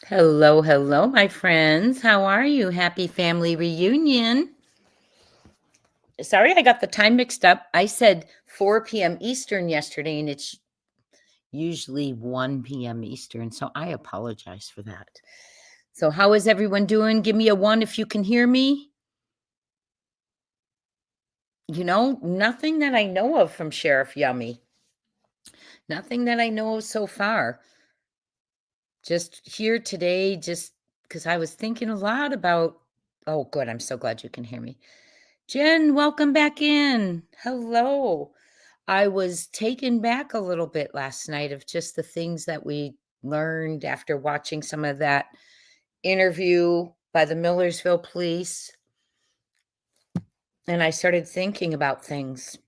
Hello, hello, my friends. How are you? Happy family reunion. Sorry, I got the time mixed up. I said 4 p.m. Eastern yesterday, and it's usually 1 p.m. Eastern. So I apologize for that. So, how is everyone doing? Give me a one if you can hear me. Nothing that I know of from Sheriff Yummy. Nothing that I know of so far. Just here today, just because I was thinking a lot about. Oh, good. I'm so glad you can hear me. Jen, welcome back in. Hello. I was taken back a little bit last night of just the things that we learned after watching some of that interview by the Millersville police. And I started thinking about things.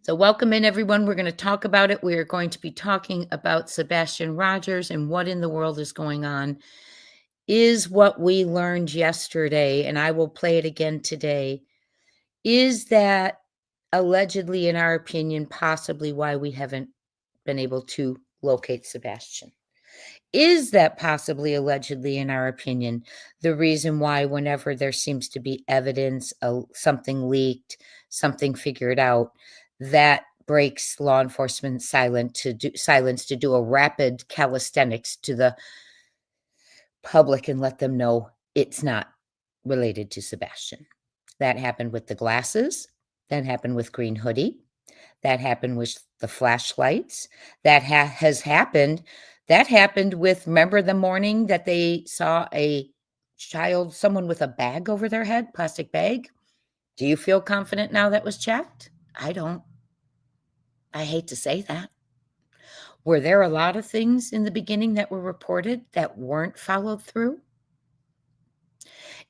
So, welcome in, everyone. We're going to talk about it. We are going to be talking about Sebastian Rogers and what in the world is going on. Is what we learned yesterday, and I will play it again today. Is that allegedly, in our opinion, possibly why we haven't been able to locate Sebastian? Is that possibly, allegedly, in our opinion, the reason why whenever there seems to be evidence of something leaked, something figured out, that breaks law enforcement silence to do a rapid calisthenics to the public and let them know it's not related to Sebastian? That happened with the glasses. That happened with Green Hoodie. That happened with the flashlights. That has happened. That happened with, remember the morning that they saw a child, someone with a bag over their head, plastic bag? Do you feel confident now that was checked? I don't. I hate to say that. Were there a lot of things in the beginning that were reported that weren't followed through?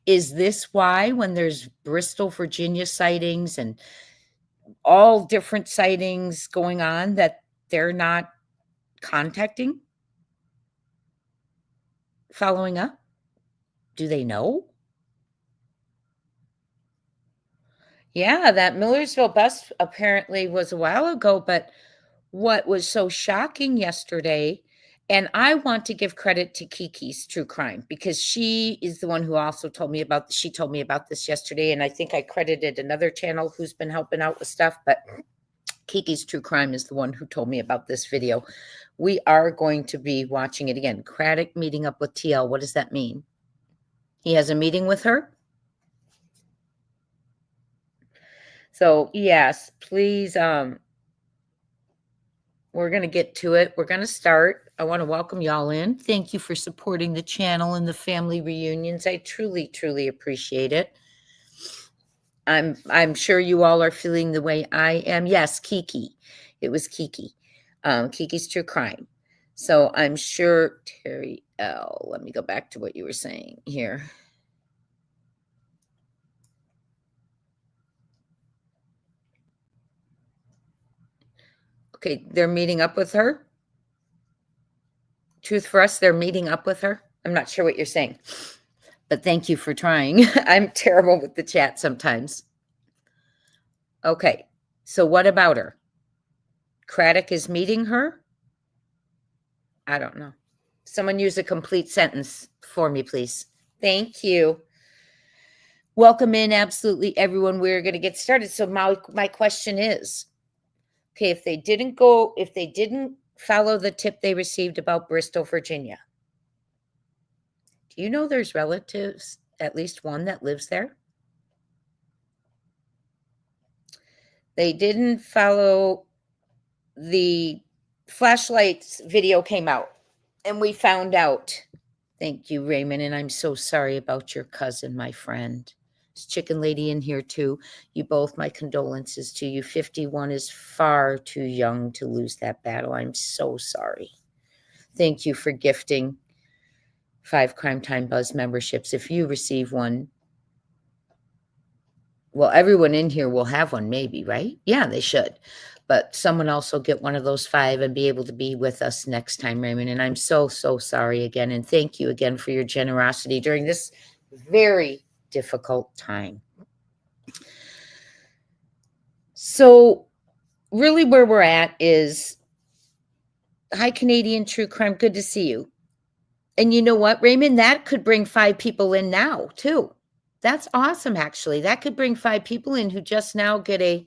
Is this why, when there's Bristol, Virginia sightings and all different sightings going on, that they're not contacting, following up? Do they know? Yeah, that Millersville bus apparently was a while ago, but what was so shocking yesterday, and I want to give credit to Kiki's True Crime because she is the one who also she told me about this yesterday, and I think I credited another channel who's been helping out with stuff, but Kiki's True Crime is the one who told me about this video. We are going to be watching it again. Craddock meeting up with TL. What does that mean? He has a meeting with her? So, yes, please, we're going to get to it. We're going to start. I want to welcome y'all in. Thank you for supporting the channel and the family reunions. I truly, truly appreciate it. I'm sure you all are feeling the way I am. Yes, Kiki. It was Kiki. Kiki's True Crime. So I'm sure Terry L. Let me go back to what you were saying here. Okay, they're meeting up with her. Truth for us, they're meeting up with her. I'm not sure what you're saying, but thank you for trying. I'm terrible with the chat sometimes. Okay, so what about her? Craddock is meeting her? I don't know. Someone use a complete sentence for me, please. Thank you. Welcome in, absolutely everyone. We're going to get started. So my question is, okay, if they didn't follow the tip they received about Bristol, Virginia, do you know there's relatives, at least one that lives there? They didn't follow the flashlights video came out and we found out. Thank you, Raymond. And I'm so sorry about your cousin, my friend. There's Chicken Lady in here too. You both, my condolences to you. 51 is far too young to lose that battle. I'm so sorry. Thank you for gifting 5 Crime Time Buzz memberships. If you receive one, well, everyone in here will have one, maybe, right? Yeah, they should. But someone else will get one of those 5 and be able to be with us next time, Raymond. And I'm so, so sorry again. And thank you again for your generosity during this very difficult time. So, really, where we're at is, hi, Canadian True Crime. Good to see you. And you know what, Raymond? That could bring 5 people in now, too. That's awesome, actually. That could bring 5 people in who just now get a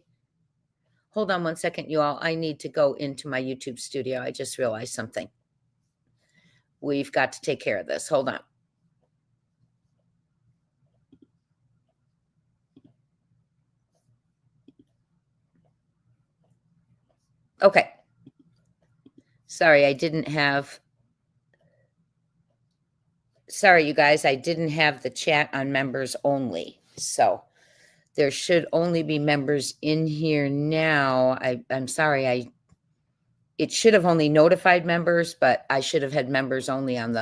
hold on one second, you all. I need to go into my YouTube studio. I just realized something. We've got to take care of this. Hold on. Okay. Sorry, I didn't have sorry, you guys, I didn't have the chat on members only. So there should only be members in here now. I'm sorry, it should have only notified members, but I should have had members only on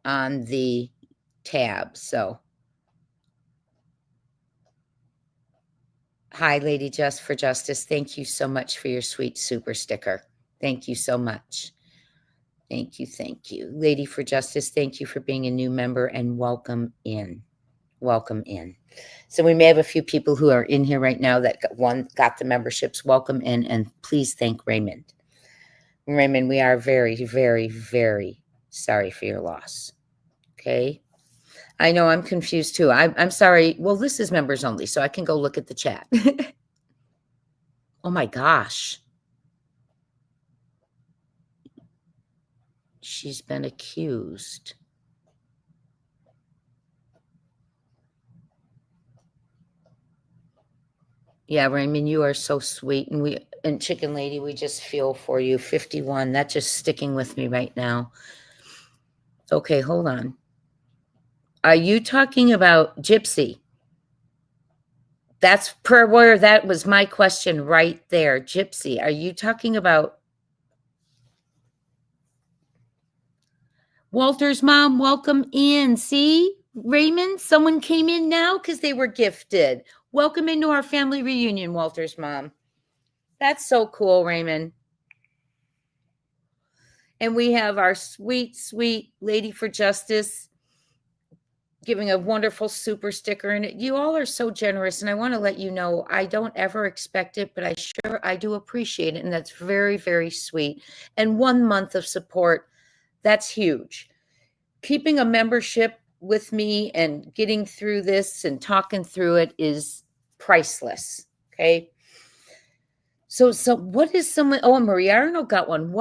the tab. So hi, Lady Just for Justice. Thank you so much for your sweet super sticker. Thank you so much. Thank you. Thank you. Lady for Justice, thank you for being a new member and welcome in. Welcome in. So we may have a few people who are in here right now that got the memberships. Welcome in and please thank Raymond. Raymond, we are very, very, very sorry for your loss. Okay. I know I'm confused too. I'm sorry. Well, this is members only, so I can go look at the chat. Oh my gosh. She's been accused. Yeah, Raymond, you are so sweet. And Chicken Lady, we just feel for you. 51. That's just sticking with me right now. Okay, hold on. Are you talking about Gypsy? That's per where that was my question right there. Gypsy, are you talking about Walter's mom? Welcome in. See, Raymond, someone came in now because they were gifted. Welcome into our family reunion, Walter's mom. That's so cool, Raymond. And we have our sweet, sweet Lady for Justice giving a wonderful super sticker in it. You all are so generous. And I want to let you know, I don't ever expect it, but I do appreciate it. And that's very, very sweet. And 1 month of support, that's huge. Keeping a membership with me and getting through this and talking through it is priceless. Okay. So what is someone, oh, Maria Arnold got one.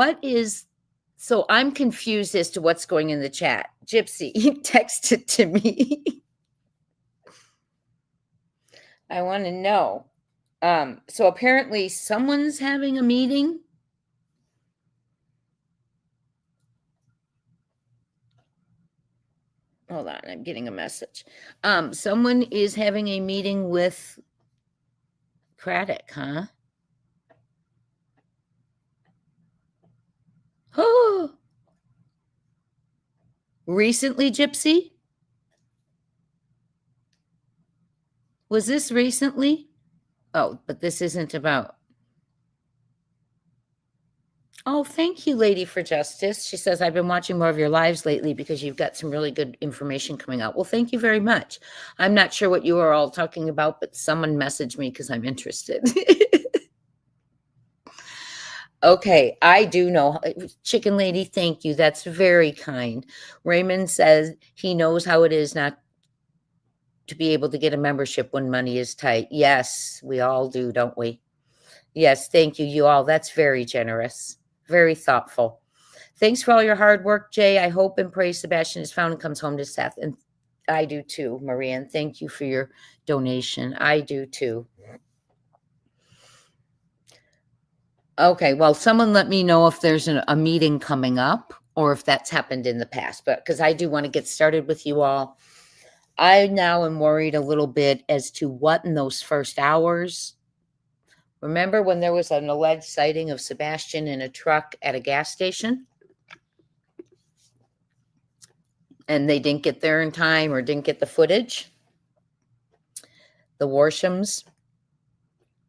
So I'm confused as to what's going in the chat. Gypsy, texted to me. I want to know. So apparently someone's having a meeting. Hold on, I'm getting a message. Someone is having a meeting with Craddock, huh? Oh, recently, Gypsy? Was this recently? Oh, but this isn't about. Oh, thank you, Lady for Justice. She says, I've been watching more of your lives lately because you've got some really good information coming out. Well, thank you very much. I'm not sure what you are all talking about, but someone messaged me because I'm interested. Okay, I do know. Chicken Lady, thank you. That's very kind. Raymond says he knows how it is not to be able to get a membership when money is tight. Yes, we all do, don't we? Yes, thank you, you all. That's very generous, very thoughtful. Thanks for all your hard work, Jay. I hope and pray Sebastian is found and comes home to Seth. And I do too, Maria. And thank you for your donation. I do too. Okay, well, someone let me know if there's a meeting coming up or if that's happened in the past, but because I do want to get started with you all. I now am worried a little bit as to what in those first hours. Remember when there was an alleged sighting of Sebastian in a truck at a gas station? And they didn't get there in time or didn't get the footage? The Warshams,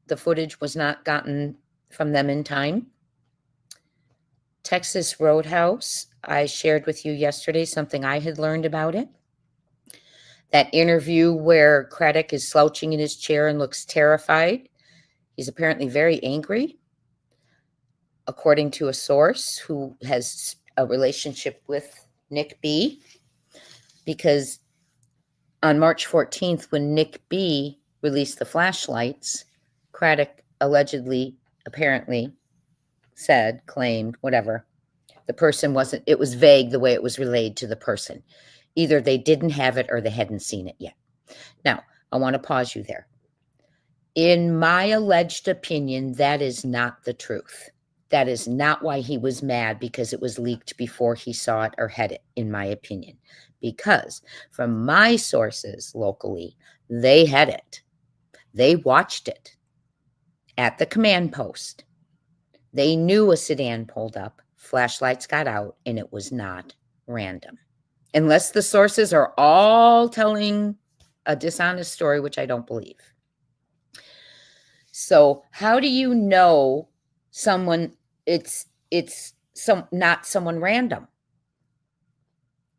the footage was not gotten from them in time. Texas Roadhouse, I shared with you yesterday something I had learned about it. That interview where Craddock is slouching in his chair and looks terrified. He's apparently very angry, according to a source who has a relationship with Nick B, because on March 14th, when Nick B released the flashlights, Craddock allegedly, apparently said, claimed, whatever, the person wasn't, it was vague the way it was relayed to the person. Either they didn't have it or they hadn't seen it yet. Now, I want to pause you there. In my alleged opinion, that is not the truth. That is not why he was mad, because it was leaked before he saw it or had it, in my opinion. Because from my sources locally, they had it. They watched it at the command post. They knew a sedan pulled up, flashlights got out, and it was not random. Unless the sources are all telling a dishonest story, which I don't believe. So how do you know someone, it's not someone random?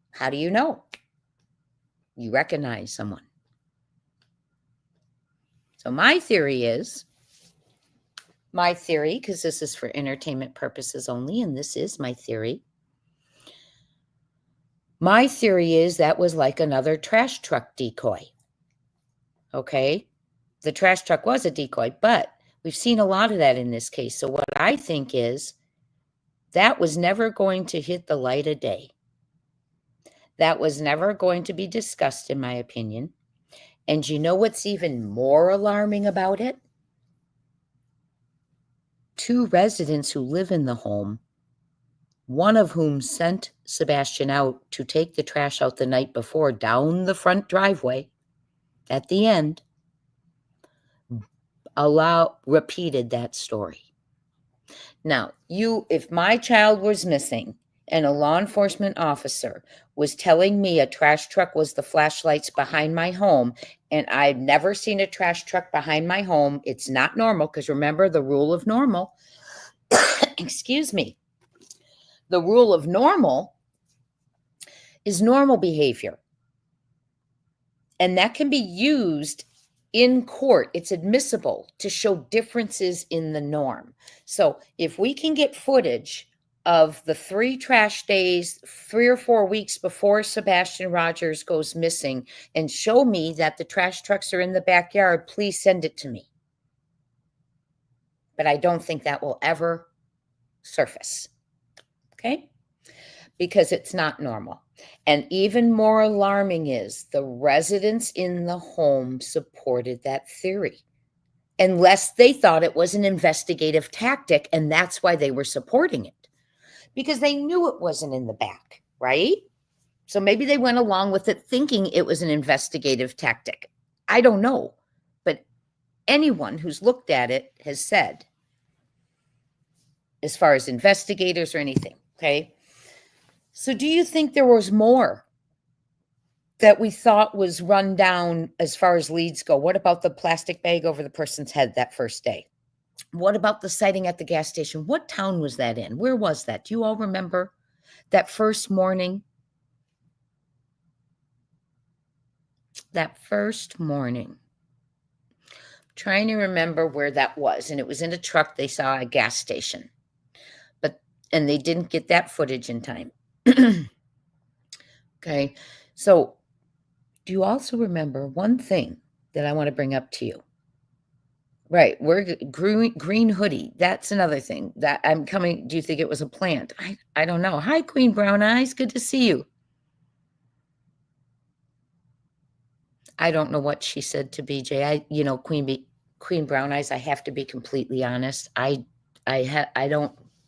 How do you know? You recognize someone. So my theory, because this is for entertainment purposes only, and this is my theory. My theory is that was like another trash truck decoy. Okay? The trash truck was a decoy, but we've seen a lot of that in this case. So what I think is that was never going to hit the light of day. That was never going to be discussed, in my opinion. And you know what's even more alarming about it? 2 residents who live in the home, one of whom sent Sebastian out to take the trash out the night before down the front driveway at the end, repeated that story. Now, if my child was missing and a law enforcement officer was telling me a trash truck was the flashlights behind my home, and I've never seen a trash truck behind my home, it's not normal, because remember the rule of normal, excuse me, the rule of normal is normal behavior. And that can be used in court. It's admissible to show differences in the norm. So if we can get footage of the 3 trash days, 3 or 4 weeks before Sebastian Rogers goes missing, and show me that the trash trucks are in the backyard, please send it to me. But I don't think that will ever surface. Okay? Because it's not normal. And even more alarming is the residents in the home supported that theory, unless they thought it was an investigative tactic, and that's why they were supporting it, because they knew it wasn't in the back, right? So maybe they went along with it thinking it was an investigative tactic. I don't know, but anyone who's looked at it has said, as far as investigators or anything, okay? So do you think there was more that we thought was run down as far as leads go? What about the plastic bag over the person's head that first day? What about the sighting at the gas station? What town was that in? Where was that? Do you all remember that first morning? That first morning. I'm trying to remember where that was. And it was in a truck. They saw a gas station. And they didn't get that footage in time. Okay. So do you also remember one thing that I want to bring up to you? Right. We're green hoodie. That's another thing that I'm coming. Do you think it was a plant? I don't know. Hi, Queen Brown Eyes. Good to see you. I don't know what she said to BJ. Queen Brown Eyes, I have to be completely honest. I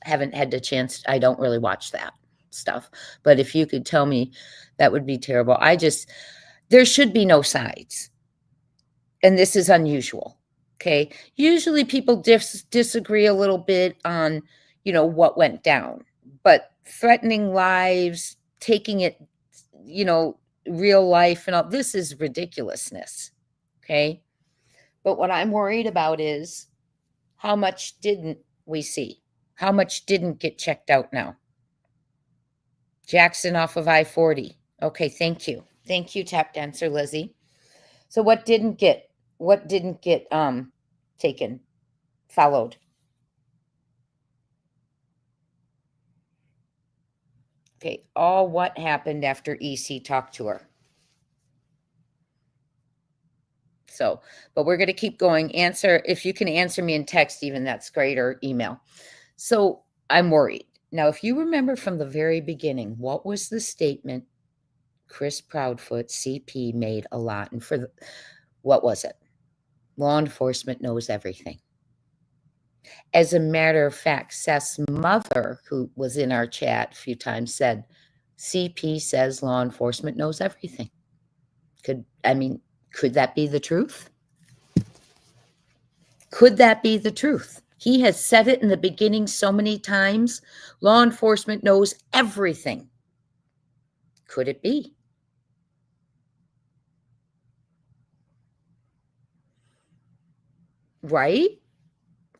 haven't had the chance. I don't really watch that stuff. But if you could tell me, that would be terrible. There should be no sides. And this is unusual. Okay. Usually people disagree a little bit on, what went down, but threatening lives, taking it, real life and all, this is ridiculousness. Okay. But what I'm worried about is how much didn't we see? How much didn't get checked out now? Jackson off of I-40. Okay. Thank you. Thank you, tap dancer Lizzie. So what didn't get taken, followed? Okay, all what happened after EC talked to her. So, but we're going to keep going. Answer, if you can answer me in text, even that's great, or email. So I'm worried. Now, if you remember from the very beginning, what was the statement Chris Proudfoot, CP, made a lot? And what was it? Law enforcement knows everything. As a matter of fact, Seth's mother, who was in our chat a few times, said, CP says law enforcement knows everything. Could that be the truth? Could that be the truth? He has said it in the beginning so many times. Law enforcement knows everything. Could it be? Right?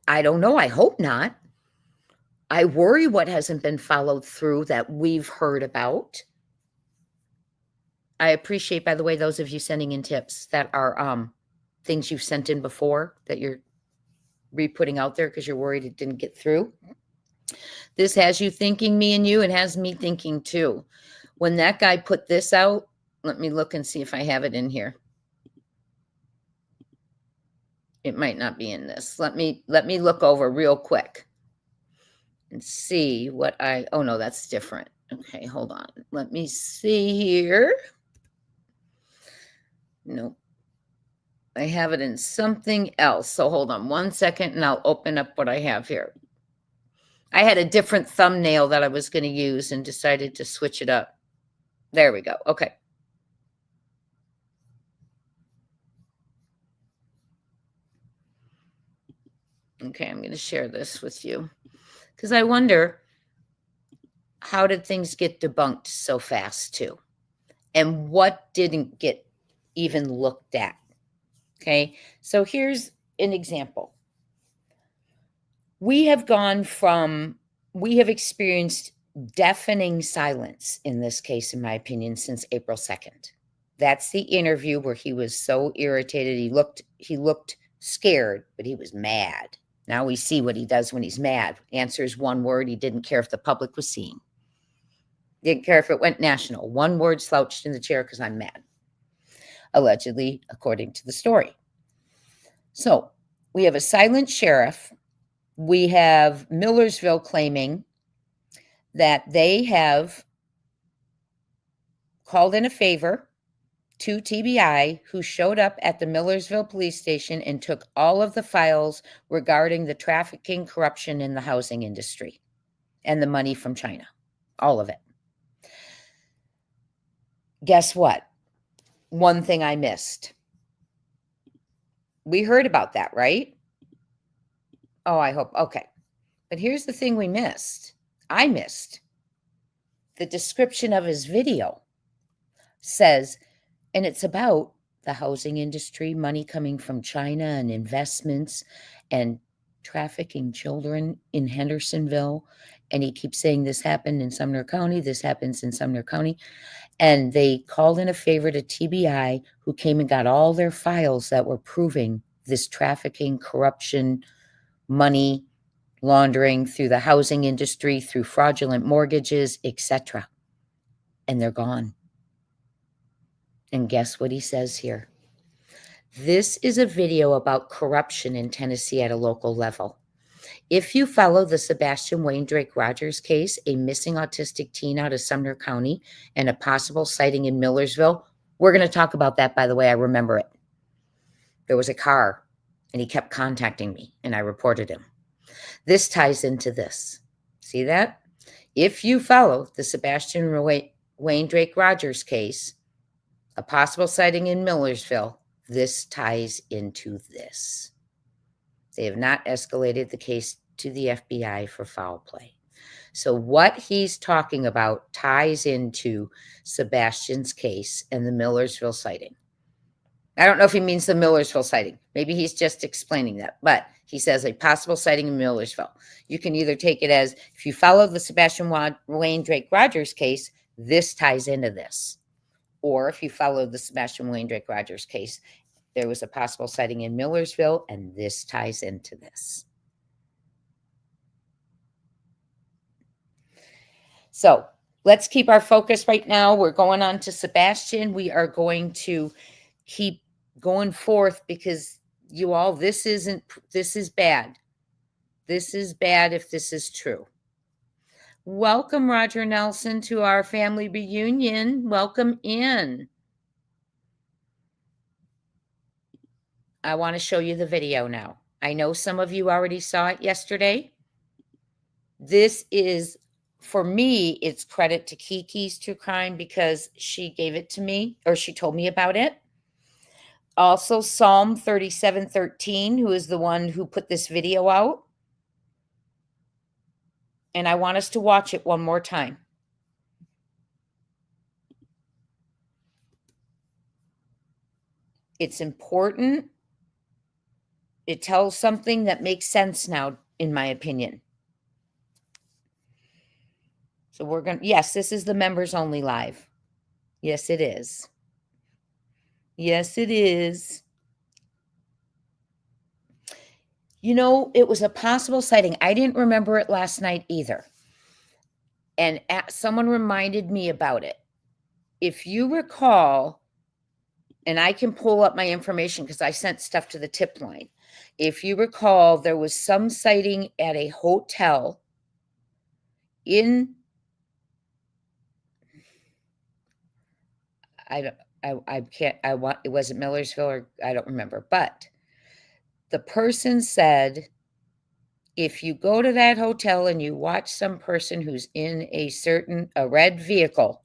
I don't know. I hope not. I worry what hasn't been followed through that we've heard about. I appreciate, by the way, those of you sending in tips that are things you've sent in before that you're re-putting out there because you're worried it didn't get through. This has you thinking, me and you. It has me thinking too. When that guy put this out, let me look and see if I have it in here. It might not be in this. Let me look over real quick and see what oh no, that's different. Okay, hold on. Let me see here. Nope. I have it in something else. So hold on one second and I'll open up what I have here. I had a different thumbnail that I was going to use and decided to switch it up. There we go. Okay. Okay, I'm going to share this with you because I wonder, how did things get debunked so fast too? And what didn't get even looked at? Okay, so here's an example. We have experienced deafening silence in this case, in my opinion, since April 2nd. That's the interview where he was so irritated. He looked scared, but he was mad. Now we see what he does when he's mad. Answers one word. He didn't care if the public was seeing. Didn't care if it went national. One word, slouched in the chair because I'm mad. Allegedly, according to the story. So we have a silent sheriff. We have Millersville claiming that they have called in a favor to TBI, who showed up at the Millersville police station and took all of the files regarding the trafficking, corruption in the housing industry and the money from China. All of it. Guess what? One thing I missed. We heard about that, right? Oh, I hope. Okay. But here's the thing we missed. I missed. The description of his video says, and it's about the housing industry, money coming from China and investments and trafficking children in Hendersonville. And he keeps saying this happened in Sumner County. This happens in Sumner County. And they called in a favor to TBI, who came and got all their files that were proving this trafficking, corruption, money laundering through the housing industry, through fraudulent mortgages, etc. And they're gone. And guess what he says here? This is a video about corruption in Tennessee at a local level. If you follow the Sebastian Wayne Drake Rogers case, a missing autistic teen out of Sumner County and a possible sighting in Millersville, we're going to talk about that, by the way. I remember it. There was a car and he kept contacting me and I reported him. This ties into this. See that? If you follow the Sebastian Wayne Drake Rogers case, a possible sighting in Millersville, this ties into this. They have not escalated the case to the FBI for foul play. So what he's talking about ties into Sebastian's case and the Millersville sighting. I don't know if he means the Millersville sighting. Maybe he's just explaining that. But he says a possible sighting in Millersville. You can either take it as, if you follow the Sebastian Wayne Drake Rogers case, this ties into this. Or if you follow the Sebastian Wayne Drake Rogers case, there was a possible sighting in Millersville, and this ties into this. So let's keep our focus right now. We're going on to Sebastian. We are going to keep going forth because you all, this is bad. This is bad if this is true. Welcome, Roger Nelson, to our family reunion. Welcome in. I want to show you the video now. I know some of you already saw it yesterday. This is, for me, it's credit to Kiki's True Crime because she gave it to me, or she told me about it. Also, Psalm 37:13, who is the one who put this video out. And I want us to watch it one more time. It's important. It tells something that makes sense now, in my opinion. So we're going to, yes, this is the members only live. Yes, it is. Yes, it is. You know, it was a possible sighting. I didn't remember it last night either. And someone reminded me about it. If you recall, and I can pull up my information because I sent stuff to the tip line. If you recall, there was some sighting at a hotel in, it wasn't Millersville, or I don't remember, but the person said, if you go to that hotel and you watch some person who's in a red vehicle,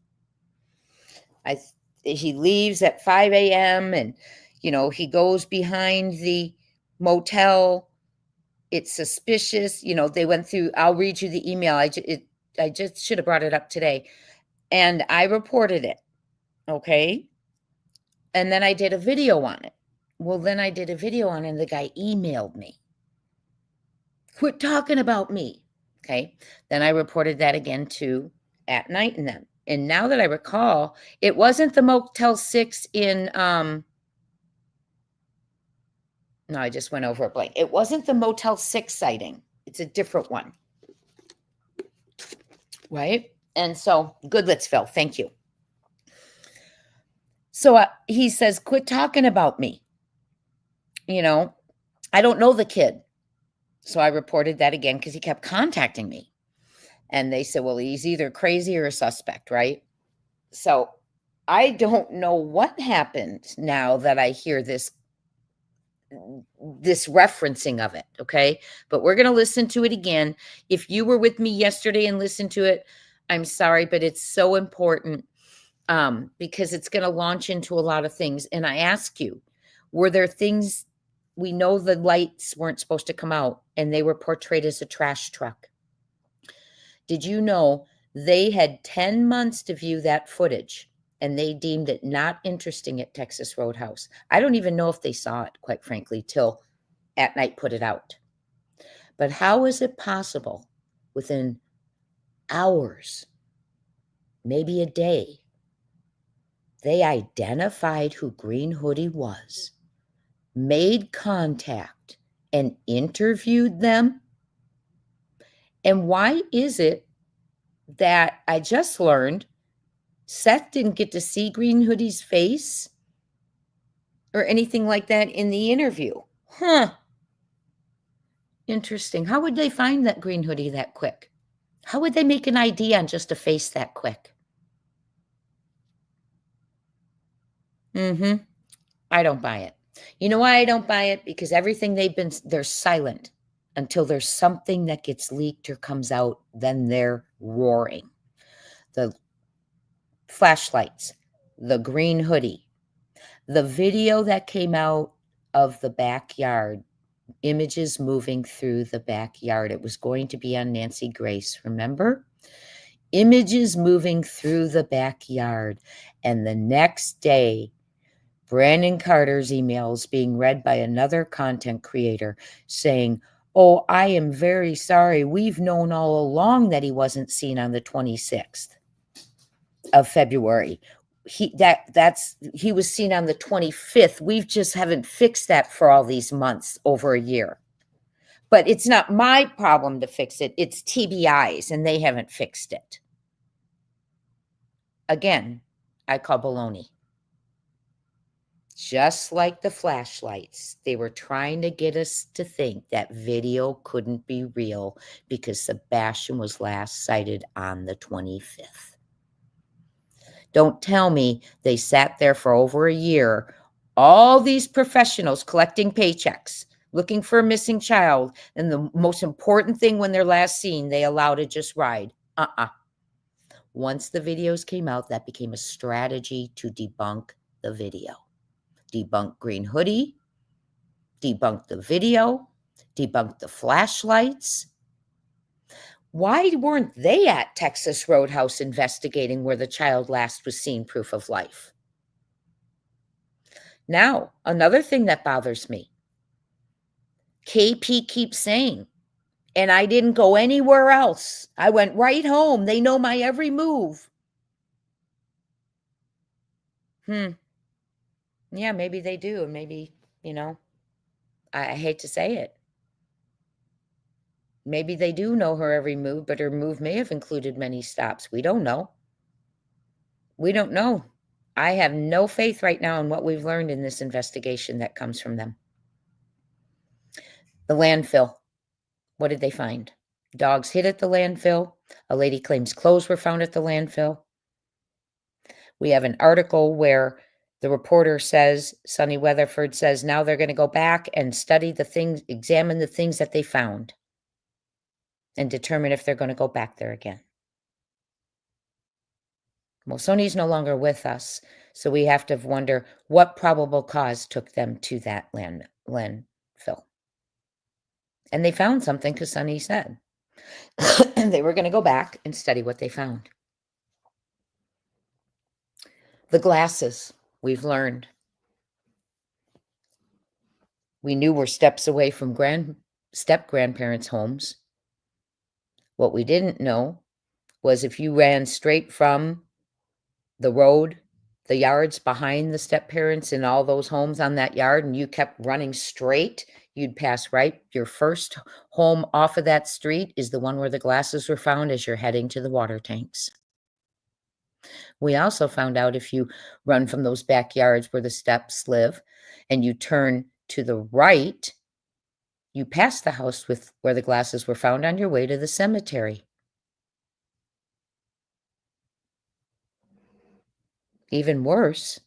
he leaves at 5 a.m. and, he goes behind the motel. It's suspicious. They went through, I'll read you the email. I just should have brought it up today. And I reported it. Okay. And then I did a video on it. Well, then I did a video on it and the guy emailed me. Quit talking about me. Okay. Then I reported that again to At Night and them. And now that I recall, it wasn't the Motel 6 in, no, I just went over a blank. It wasn't the Motel 6 sighting. It's a different one. Right? And so, Goodlettsville, thank you. So he says, quit talking about me. I don't know the kid. So I reported that again because he kept contacting me. And they said, well, he's either crazy or a suspect, right? So I don't know what happened now that I hear this referencing of it, okay? But we're going to listen to it again. If you were with me yesterday and listened to it, I'm sorry, but it's so important because it's going to launch into a lot of things. And I ask you, were there things, we know the lights weren't supposed to come out and they were portrayed as a trash truck. Did you know they had 10 months to view that footage and they deemed it not interesting at Texas Roadhouse? I don't even know if they saw it, quite frankly, till At Night put it out. But how is it possible within hours, maybe a day, they identified who Green Hoodie was, made contact, and interviewed them? And why is it that I just learned Seth didn't get to see Green Hoodie's face or anything like that in the interview? Interesting. How would they find that Green Hoodie that quick? How would they make an ID on just a face that quick? I don't buy it. You know why I don't buy it? Because everything they're silent until there's something that gets leaked or comes out, then they're roaring. The flashlights, the Green Hoodie, the video that came out of the backyard, images moving through the backyard. It was going to be on Nancy Grace, remember? Images moving through the backyard. And the next day, Brandon Carter's emails being read by another content creator saying, oh, I am very sorry. We've known all along that he wasn't seen on the 26th of February. He was seen on the 25th. We just haven't fixed that for all these months, over a year. But it's not my problem to fix it. It's TBI's, and they haven't fixed it. Again, I call baloney. Just like the flashlights, they were trying to get us to think that video couldn't be real because Sebastian was last sighted on the 25th. Don't tell me they sat there for over a year, all these professionals collecting paychecks, looking for a missing child, and the most important thing when they're last seen, they allow to just ride. Once the videos came out, that became a strategy to debunk the video. Debunk Green Hoodie, debunk the video, debunk the flashlights. Why weren't they at Texas Roadhouse investigating where the child last was seen, proof of life? Now, another thing that bothers me, KP keeps saying, and I didn't go anywhere else. I went right home. They know my every move. Yeah, maybe they do. And maybe, I hate to say it. Maybe they do know her every move, but her move may have included many stops. We don't know. We don't know. I have no faith right now in what we've learned in this investigation that comes from them. The landfill. What did they find? Dogs hid at the landfill. A lady claims clothes were found at the landfill. We have an article where the reporter says, Sonny Weatherford says, now they're going to go back and study the things, examine the things that they found, and determine if they're going to go back there again. Well, Sonny's no longer with us, so we have to wonder what probable cause took them to that landfill. And they found something because Sonny said. And they were going to go back and study what they found. The glasses, we've learned. We knew we're steps away from step-grandparents' homes. What we didn't know was if you ran straight from the road, the yards behind the step-parents and all those homes on that yard, and you kept running straight, you'd pass right. Your first home off of that street is the one where the glasses were found as you're heading to the water tanks. We also found out if you run from those backyards where the steps live and you turn to the right, you pass the house with where the glasses were found on your way to the cemetery. Even worse,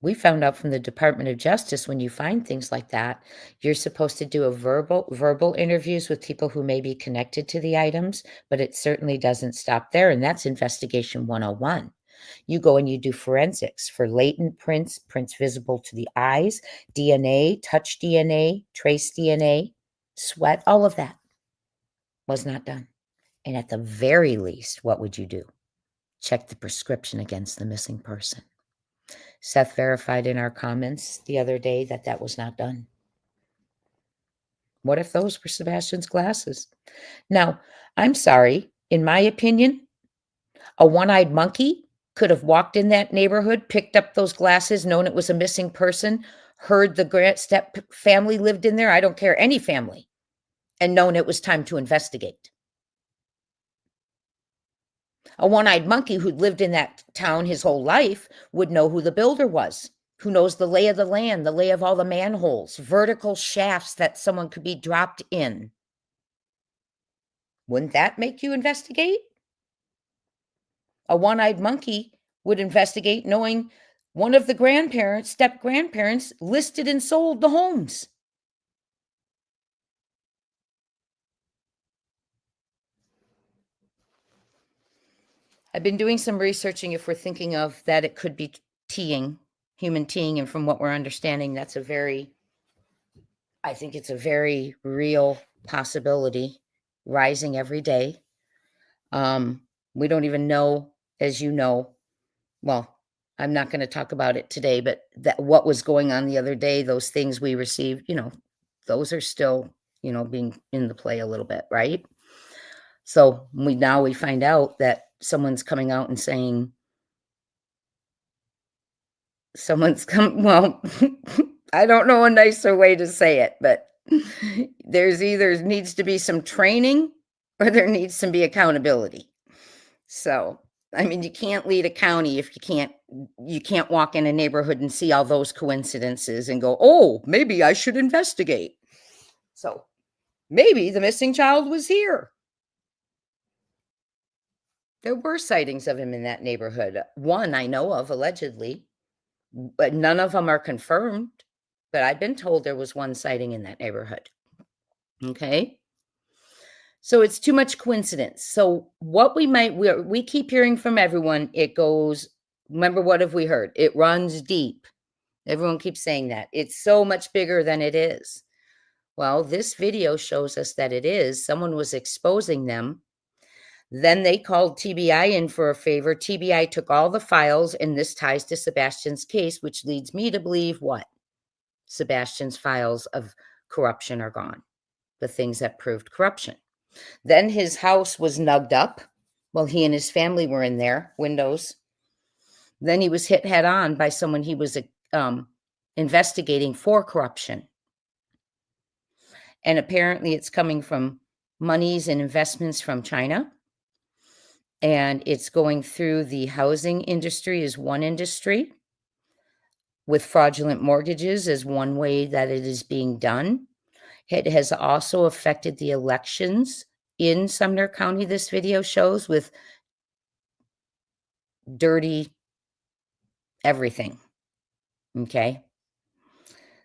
we found out from the Department of Justice, when you find things like that, you're supposed to do a verbal interviews with people who may be connected to the items, but it certainly doesn't stop there, and that's Investigation 101. You go and you do forensics for latent prints, prints visible to the eyes, DNA, touch DNA, trace DNA, sweat, all of that was not done. And at the very least, what would you do? Check the prescription against the missing person. Seth verified in our comments the other day that that was not done. What if those were Sebastian's glasses? Now, I'm sorry, in my opinion, a one-eyed monkey could have walked in that neighborhood, picked up those glasses, known it was a missing person, heard the step family lived in there, I don't care, any family, and known it was time to investigate. A one-eyed monkey who'd lived in that town his whole life would know who the builder was, who knows the lay of the land, the lay of all the manholes, vertical shafts that someone could be dropped in. Wouldn't that make you investigate? A one-eyed monkey would investigate knowing one of the grandparents, step-grandparents, listed and sold the homes. I've been doing some researching if we're thinking of that it could be teeing, human teeing, and from what we're understanding, I think it's a very real possibility, rising every day. We don't even know, as you know, well, I'm not going to talk about it today, but what was going on the other day, those things we received, those are still, being in the play a little bit, right? So we find out that someone's coming out and saying, well, I don't know a nicer way to say it, but there's either needs to be some training or there needs to be accountability. So I mean, you can't lead a county if you can't walk in a neighborhood and see all those coincidences and go, oh, maybe I should investigate. So maybe the missing child was here. There were sightings of him in that neighborhood. One I know of, allegedly, but none of them are confirmed. But I've been told there was one sighting in that neighborhood. Okay. So it's too much coincidence. So what we keep hearing from everyone, it goes, remember, what have we heard? It runs deep. Everyone keeps saying that. It's so much bigger than it is. Well, this video shows us that it is. Someone was exposing them. Then they called TBI in for a favor. TBI took all the files, and this ties to Sebastian's case, which leads me to believe what? Sebastian's files of corruption are gone. The things that proved corruption. Then his house was nugged up. Well, he and his family were in there, windows. Then he was hit head on by someone he was investigating for corruption. And apparently it's coming from monies and investments from China. And it's going through the housing industry as one industry, with fraudulent mortgages as one way that it is being done. It has also affected the elections in Sumner County, this video shows, with dirty everything. Okay.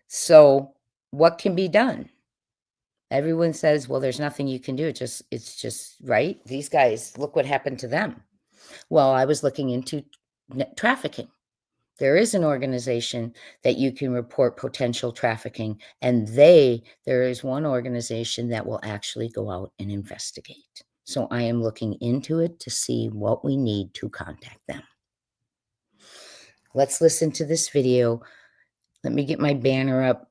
So what can be done? Everyone says, well, there's nothing you can do. It's just right. These guys, look what happened to them. Well, I was looking into trafficking. There is an organization that you can report potential trafficking, and there is one organization that will actually go out and investigate. So I am looking into it to see what we need to contact them. Let's listen to this video. Let me get my banner up.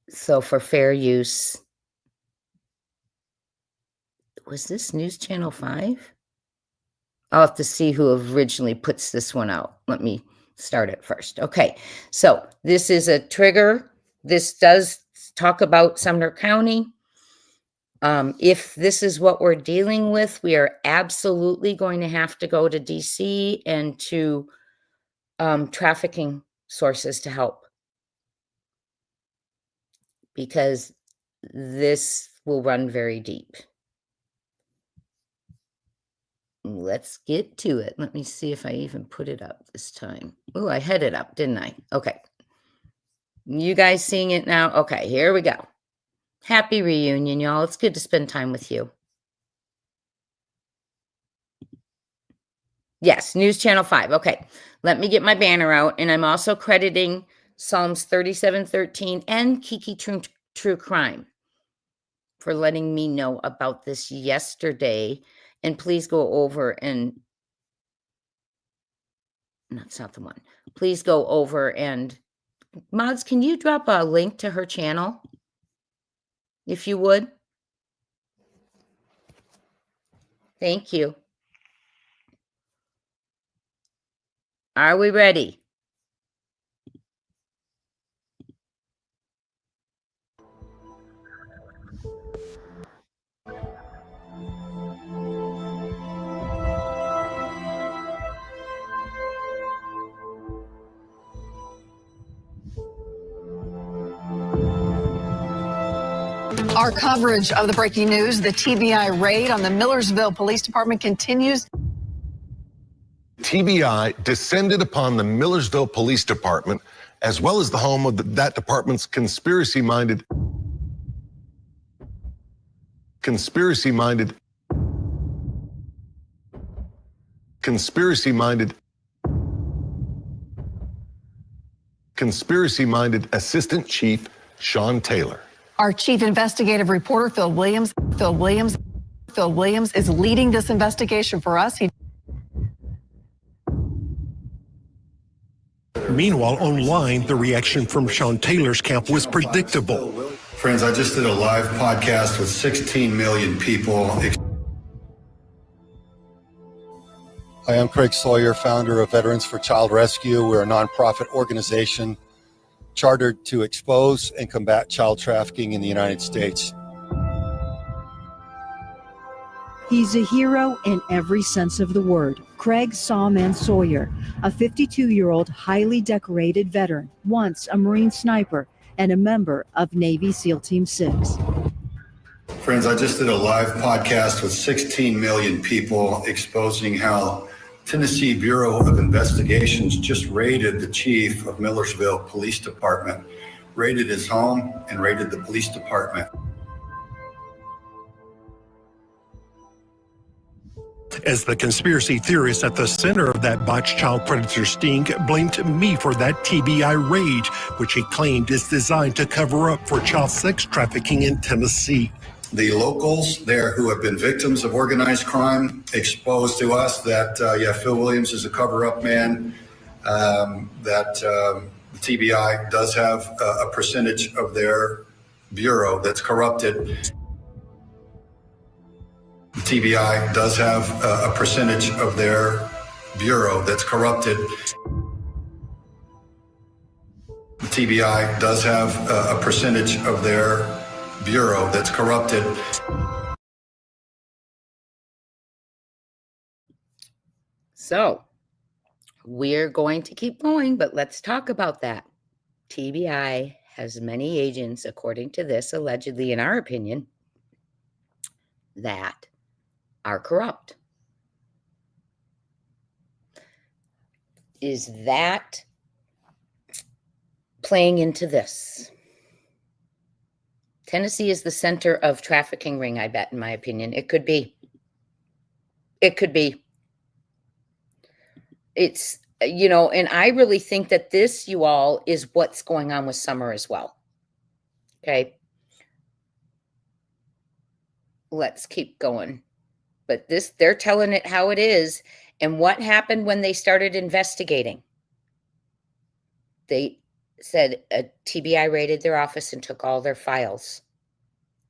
So for fair use, was this News Channel 5? I'll have to see who originally puts this one out. Let me start it first. Okay, so this is a trigger. This does talk about Sumner County. If this is what we're dealing with, we are absolutely going to have to go to DC and to trafficking sources to help, because this will run very deep. Let's get to it. Let me see if I even put it up this time. Oh, I had it up, didn't I? Okay. You guys seeing it now? Okay, here we go. Happy reunion, y'all. It's good to spend time with you. Yes, News Channel 5. Okay, let me get my banner out. And I'm also crediting Psalms 37:13 and Kiki True Crime for letting me know about this yesterday. And please go over and, that's not the one. Please go over and, mods, can you drop a link to her channel, if you would? Thank you. Are we ready? Our coverage of the breaking news, the TBI raid on the Millersville Police Department, continues. TBI descended upon the Millersville Police Department, as well as the home of that department's conspiracy-minded Assistant Chief Sean Taylor. Our chief investigative reporter, Phil Williams is leading this investigation for us. Meanwhile, online, the reaction from Sean Taylor's camp was predictable. Friends, I just did a live podcast with 16 million people. Hi, I'm Craig Sawyer, founder of Veterans for Child Rescue. We're a nonprofit organization chartered to expose and combat child trafficking in the United States. He's a hero in every sense of the word. Craig Sawman Sawyer, a 52-year-old highly decorated veteran, once a Marine sniper and a member of Navy SEAL Team 6. Friends, I just did a live podcast with 16 million people exposing how Tennessee Bureau of Investigations just raided the chief of Millersville Police Department, raided his home and raided the police department. As the conspiracy theorist at the center of that botched child predator sting blamed me for that TBI raid, which he claimed is designed to cover up for child sex trafficking in Tennessee. The locals there who have been victims of organized crime exposed to us that, Phil Williams is a cover-up man, that TBI does have a percentage of their bureau that's corrupted. TBI does have a percentage of their bureau that's corrupted. TBI does have a percentage of their bureau that's corrupted. So we're going to keep going, but let's talk about that. TBI has many agents, according to this, allegedly, in our opinion, that are corrupt. Is that playing into this? Tennessee is the center of trafficking ring, I bet, in my opinion. It could be. It could be. It's, and I really think that this, you all, is what's going on with Summer as well. Okay. Let's keep going. But they're telling it how it is. And what happened when they started investigating? They said a TBI raided their office and took all their files.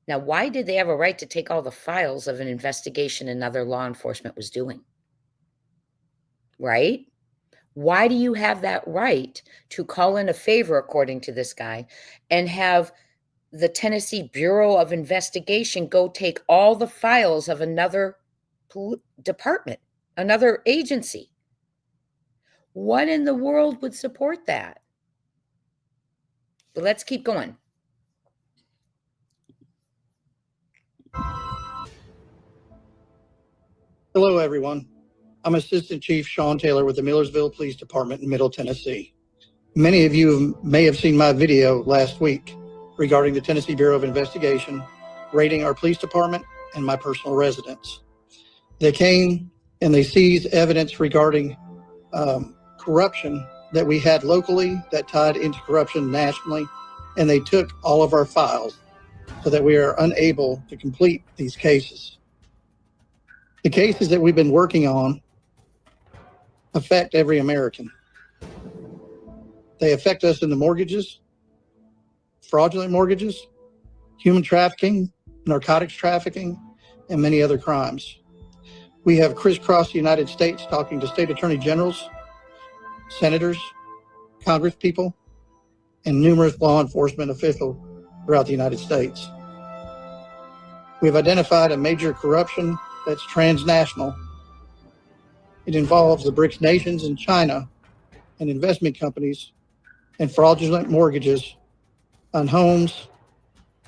Now, why did they have a right to take all the files of an investigation another law enforcement was doing? Right? Why do you have that right to call in a favor, according to this guy, and have the Tennessee Bureau of Investigation go take all the files of another department, another agency? What in the world would support that? But let's keep going. Hello, everyone. I'm Assistant Chief Sean Taylor with the Millersville Police Department in Middle Tennessee. Many of you may have seen my video last week regarding the Tennessee Bureau of Investigation raiding our police department and my personal residence. They came and they seized evidence regarding corruption that we had locally that tied into corruption nationally, and they took all of our files so that we are unable to complete these cases. The cases that we've been working on affect every American. They affect us in the mortgages, fraudulent mortgages, human trafficking, narcotics trafficking, and many other crimes. We have crisscrossed the United States talking to state attorney generals, senators, Congress people, and numerous law enforcement officials throughout the United States. We've identified a major corruption that's transnational. It involves the BRICS nations and China and investment companies and fraudulent mortgages on homes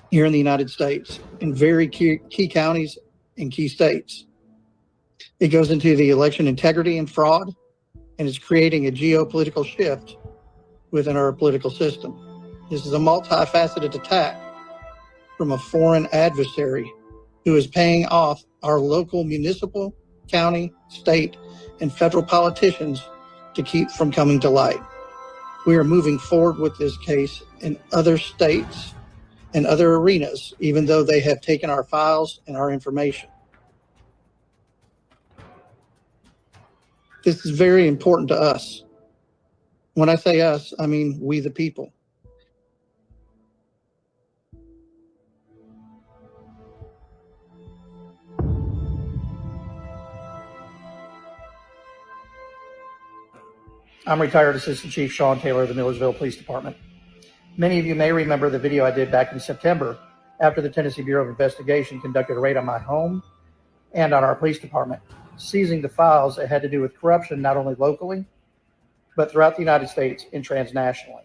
here in the United States in very key counties and key states. It goes into the election integrity and fraud, and it's creating a geopolitical shift within our political system. This is a multifaceted attack from a foreign adversary who is paying off our local municipal, county, state, and federal politicians to keep from coming to light. We are moving forward with this case in other states and other arenas, even though they have taken our files and our information. This is very important to us. When I say us, I mean we the people. I'm retired Assistant Chief Sean Taylor of the Millersville Police Department. Many of you may remember the video I did back in September after the Tennessee Bureau of Investigation conducted a raid on my home and on our police department, seizing the files that had to do with corruption, not only locally, but throughout the United States and transnationally.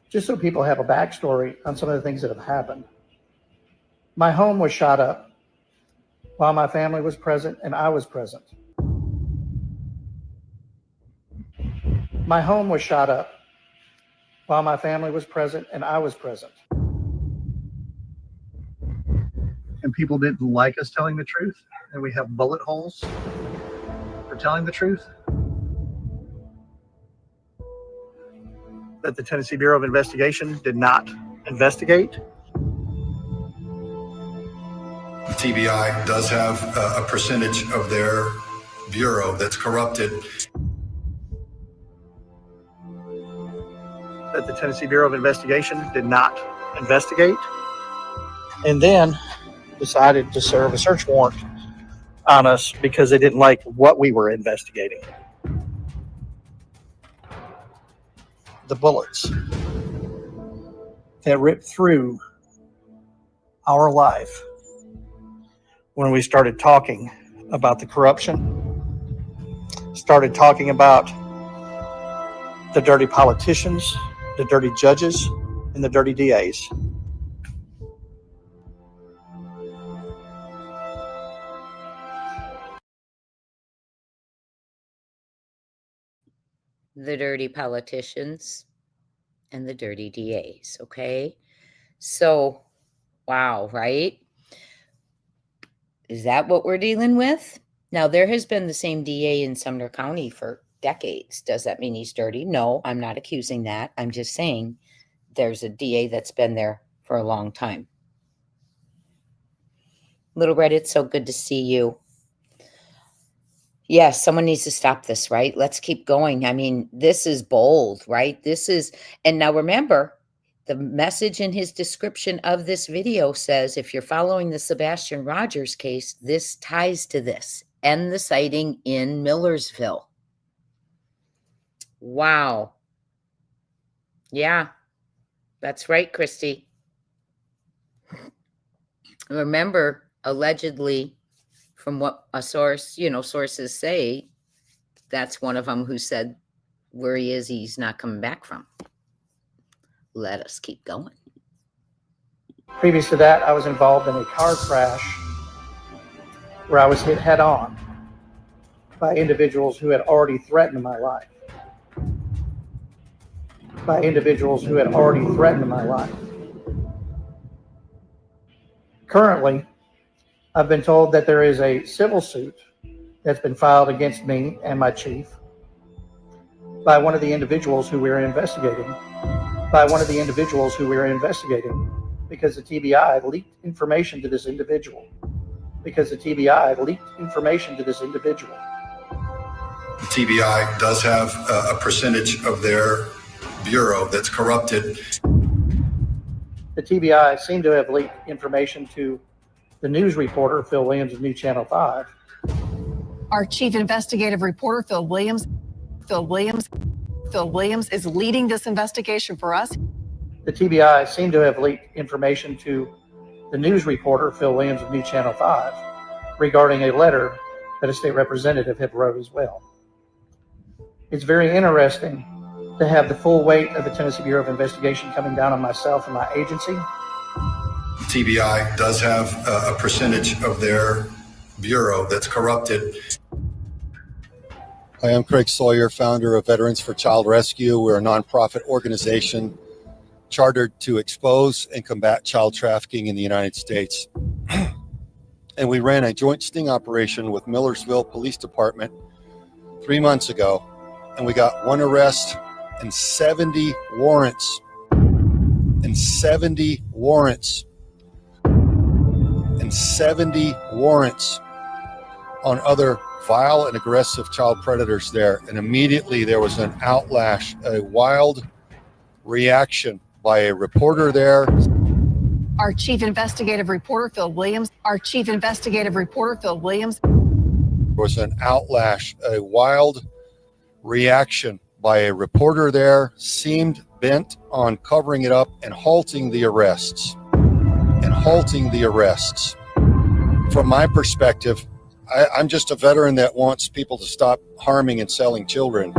Just so people have a backstory on some of the things that have happened. My home was shot up while my family was present and I was present. My home was shot up while my family was present and I was present. And people didn't like us telling the truth, and we have bullet holes for telling the truth. That the Tennessee Bureau of Investigation did not investigate. TBI does have a percentage of their bureau that's corrupted. That the Tennessee Bureau of Investigation did not investigate, and then decided to serve a search warrant on us because they didn't like what we were investigating. The bullets that ripped through our life when we started talking about the corruption, started talking about the dirty politicians, the dirty judges, and the dirty DAs. The dirty politicians and the dirty DAs, okay? So, wow, right? Is that what we're dealing with? Now, there has been the same DA in Sumner County for decades. Does that mean he's dirty? No, I'm not accusing that. I'm just saying there's a DA that's been there for a long time. Little Red, it's so good to see you. Yes, someone needs to stop this, right? Let's keep going. I mean, this is bold, right? This is, and now remember, the message in his description of this video says, if you're following the Sebastian Rogers case, this ties to this and the sighting in Millersville. Wow. Yeah, that's right, Christy. Remember, allegedly, from what a source, sources say, that's one of them who said where he is, he's not coming back from. Let us keep going. Previous to that, I was involved in a car crash where I was hit head on by individuals who had already threatened my life. Currently, I've been told that there is a civil suit that's been filed against me and my chief by one of the individuals who we're investigating. Because the TBI leaked information to this individual. The TBI does have a percentage of their bureau that's corrupted. The TBI seemed to have leaked information to the news reporter, Phil Williams of New Channel 5. Our chief investigative reporter, Phil Williams is leading this investigation for us. The TBI seemed to have leaked information to the news reporter, Phil Williams of New Channel 5, regarding a letter that a state representative had wrote as well. It's very interesting to have the full weight of the Tennessee Bureau of Investigation coming down on myself and my agency. TBI does have a percentage of their bureau that's corrupted. Hi, I'm Craig Sawyer, founder of Veterans for Child Rescue. We're a nonprofit organization chartered to expose and combat child trafficking in the United States. And we ran a joint sting operation with Millersville Police Department 3 months ago, and we got 1 arrest and 70 warrants. And 70 warrants on other vile and aggressive child predators there. And immediately there was an outlash, a wild reaction by a reporter there. Our chief investigative reporter, Phil Williams. Was an outlash, a wild reaction by a reporter there, seemed bent on covering it up and halting the arrests. from my perspective, I'm just a veteran that wants people to stop harming and selling children.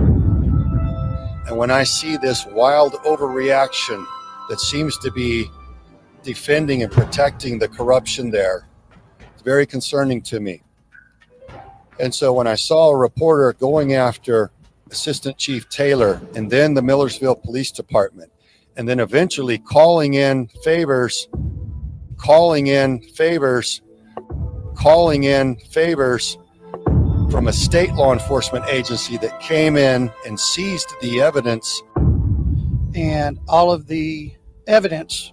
And when I see this wild overreaction that seems to be defending and protecting the corruption there, it's very concerning to me. And so when I saw a reporter going after Assistant Chief Taylor and then the Millersville Police Department, and then eventually calling in favors from a state law enforcement agency that came in and seized the evidence. And all of the evidence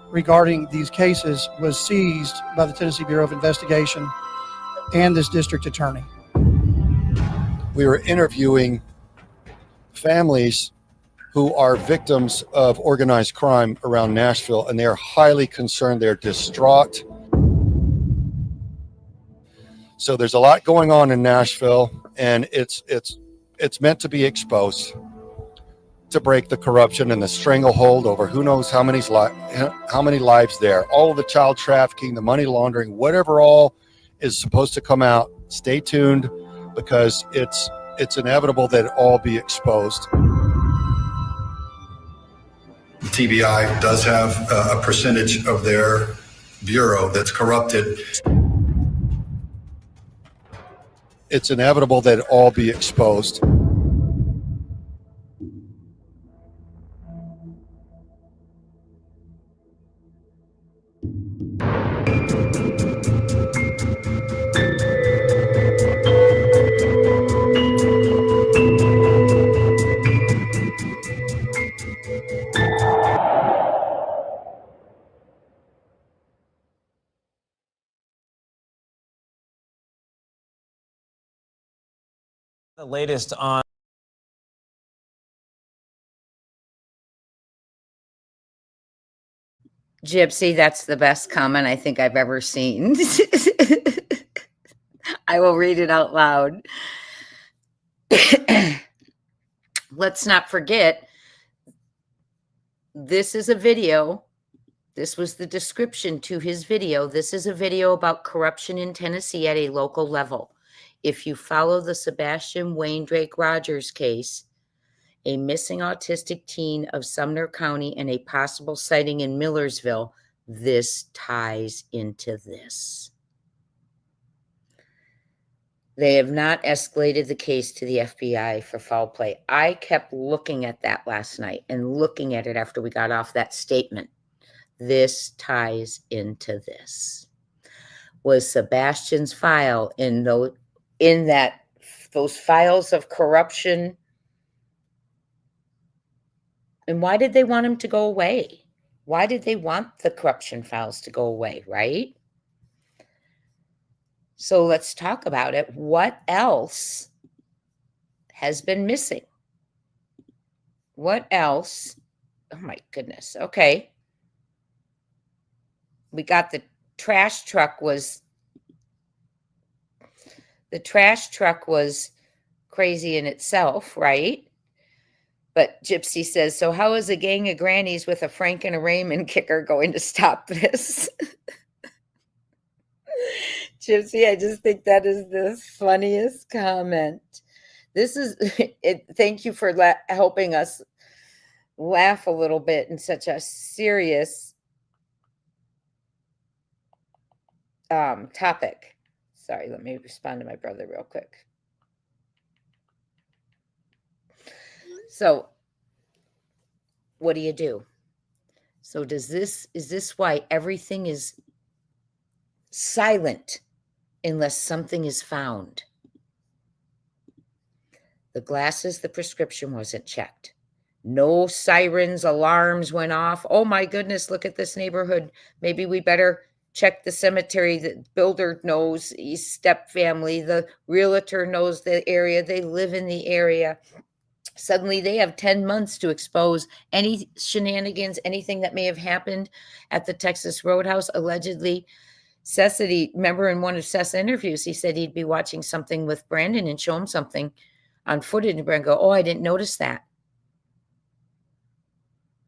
regarding these cases was seized by the Tennessee Bureau of Investigation and this district attorney. We were interviewing families who are victims of organized crime around Nashville, and they're highly concerned. They're distraught. So there's a lot going on in Nashville, and it's meant to be exposed to break the corruption and the stranglehold over who knows how many lives there. All of the child trafficking, the money laundering, whatever all is supposed to come out. Stay tuned, because it's inevitable that it all be exposed. TBI does have a percentage of their bureau that's corrupted. It's inevitable that it all be exposed. The latest on Gypsy, that's the best comment I think I've ever seen. I will read it out loud. Let's not forget, this is a video. This was the description to his video. This is a video about corruption in Tennessee at a local level. If you follow the Sebastian Wayne Drake Rogers case, a missing autistic teen of Sumner County and a possible sighting in Millersville, this ties into this. They have not escalated the case to the FBI for foul play. I kept looking at that last night and looking at it after we got off that statement. This ties into this. Was Sebastian's file in those files of corruption? And why did they want him to go away? Why did they want the corruption files to go away, right? So let's talk about it. What else has been missing? What else? Oh my goodness. Okay. We got the trash truck was crazy in itself, right? But Gypsy says, so how is a gang of grannies with a Frank and a Raymond kicker going to stop this? Gypsy, I just think that is the funniest comment. This is it. Thank you for helping us laugh a little bit in such a serious topic. Sorry, let me respond to my brother real quick. So what do you do? So is this why everything is silent unless something is found? The glasses, the prescription wasn't checked. No sirens, alarms went off. Oh my goodness, look at this neighborhood. Maybe we better check the cemetery. The builder knows, his step family, the realtor knows the area. They live in the area. Suddenly they have 10 months to expose any shenanigans, anything that may have happened at the Texas Roadhouse. Allegedly, Seth said remember in one of Seth's interviews, he said he'd be watching something with Brandon and show him something on footage and Brandon go, oh, I didn't notice that.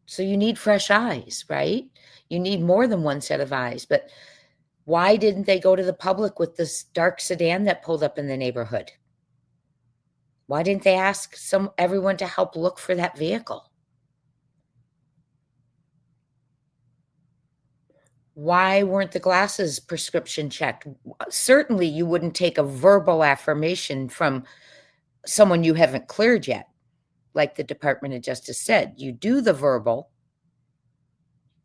So you need fresh eyes, right? You need more than one set of eyes. But Why didn't they go to the public with this dark sedan that pulled up in the neighborhood? Why didn't they ask everyone to help look for that vehicle? Why weren't the glasses prescription checked? Certainly, you wouldn't take a verbal affirmation from someone you haven't cleared yet, like the Department of Justice said. You do the verbal.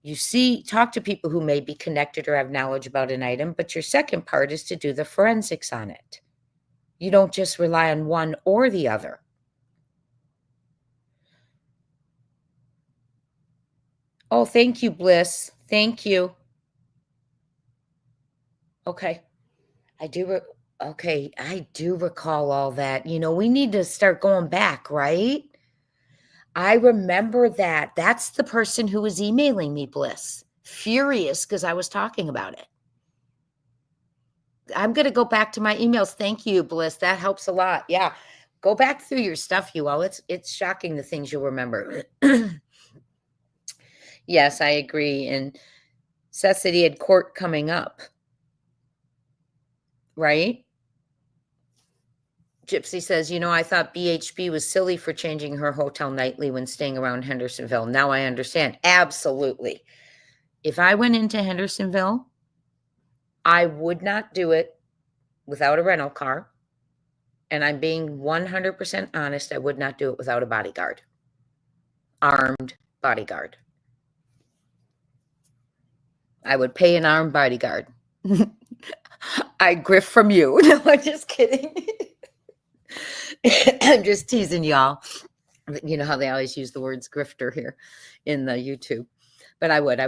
You talk to people who may be connected or have knowledge about an item, but your second part is to do the forensics on it. You don't just rely on one or the other. Oh, thank you, Bliss. Thank you. Okay. I do recall all that. We need to start going back, right? I remember that. That's the person who was emailing me, Bliss. Furious because I was talking about it. I'm going to go back to my emails. Thank you, Bliss. That helps a lot. Yeah. Go back through your stuff, you all. It's shocking the things you'll remember. Yes, I agree. And Seth said he had court coming up. Right? Gypsy says, I thought BHB was silly for changing her hotel nightly when staying around Hendersonville. Now I understand. Absolutely. If I went into Hendersonville, I would not do it without a rental car. And I'm being 100% honest. I would not do it without a bodyguard. Armed bodyguard. I would pay an armed bodyguard. I grift from you. No, I'm just kidding. I'm just teasing y'all. You know how they always use the words grifter here in the YouTube. But I would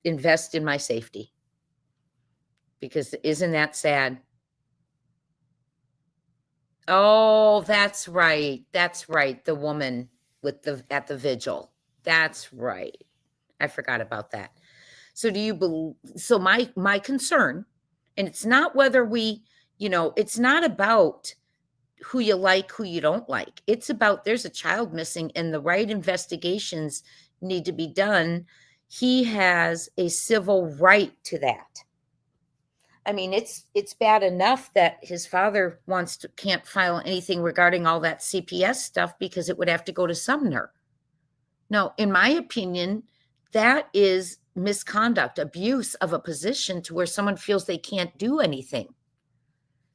invest in my safety. Because isn't that sad? Oh, that's right. That's right. The woman at the vigil. That's right. I forgot about that. So so my concern, and it's not whether it's not about who you like, who you don't like. It's about there's a child missing and the right investigations need to be done. He has a civil right to that. I mean, it's bad enough that his father can't file anything regarding all that CPS stuff because it would have to go to Sumner. No, in my opinion, that is misconduct, abuse of a position to where someone feels they can't do anything.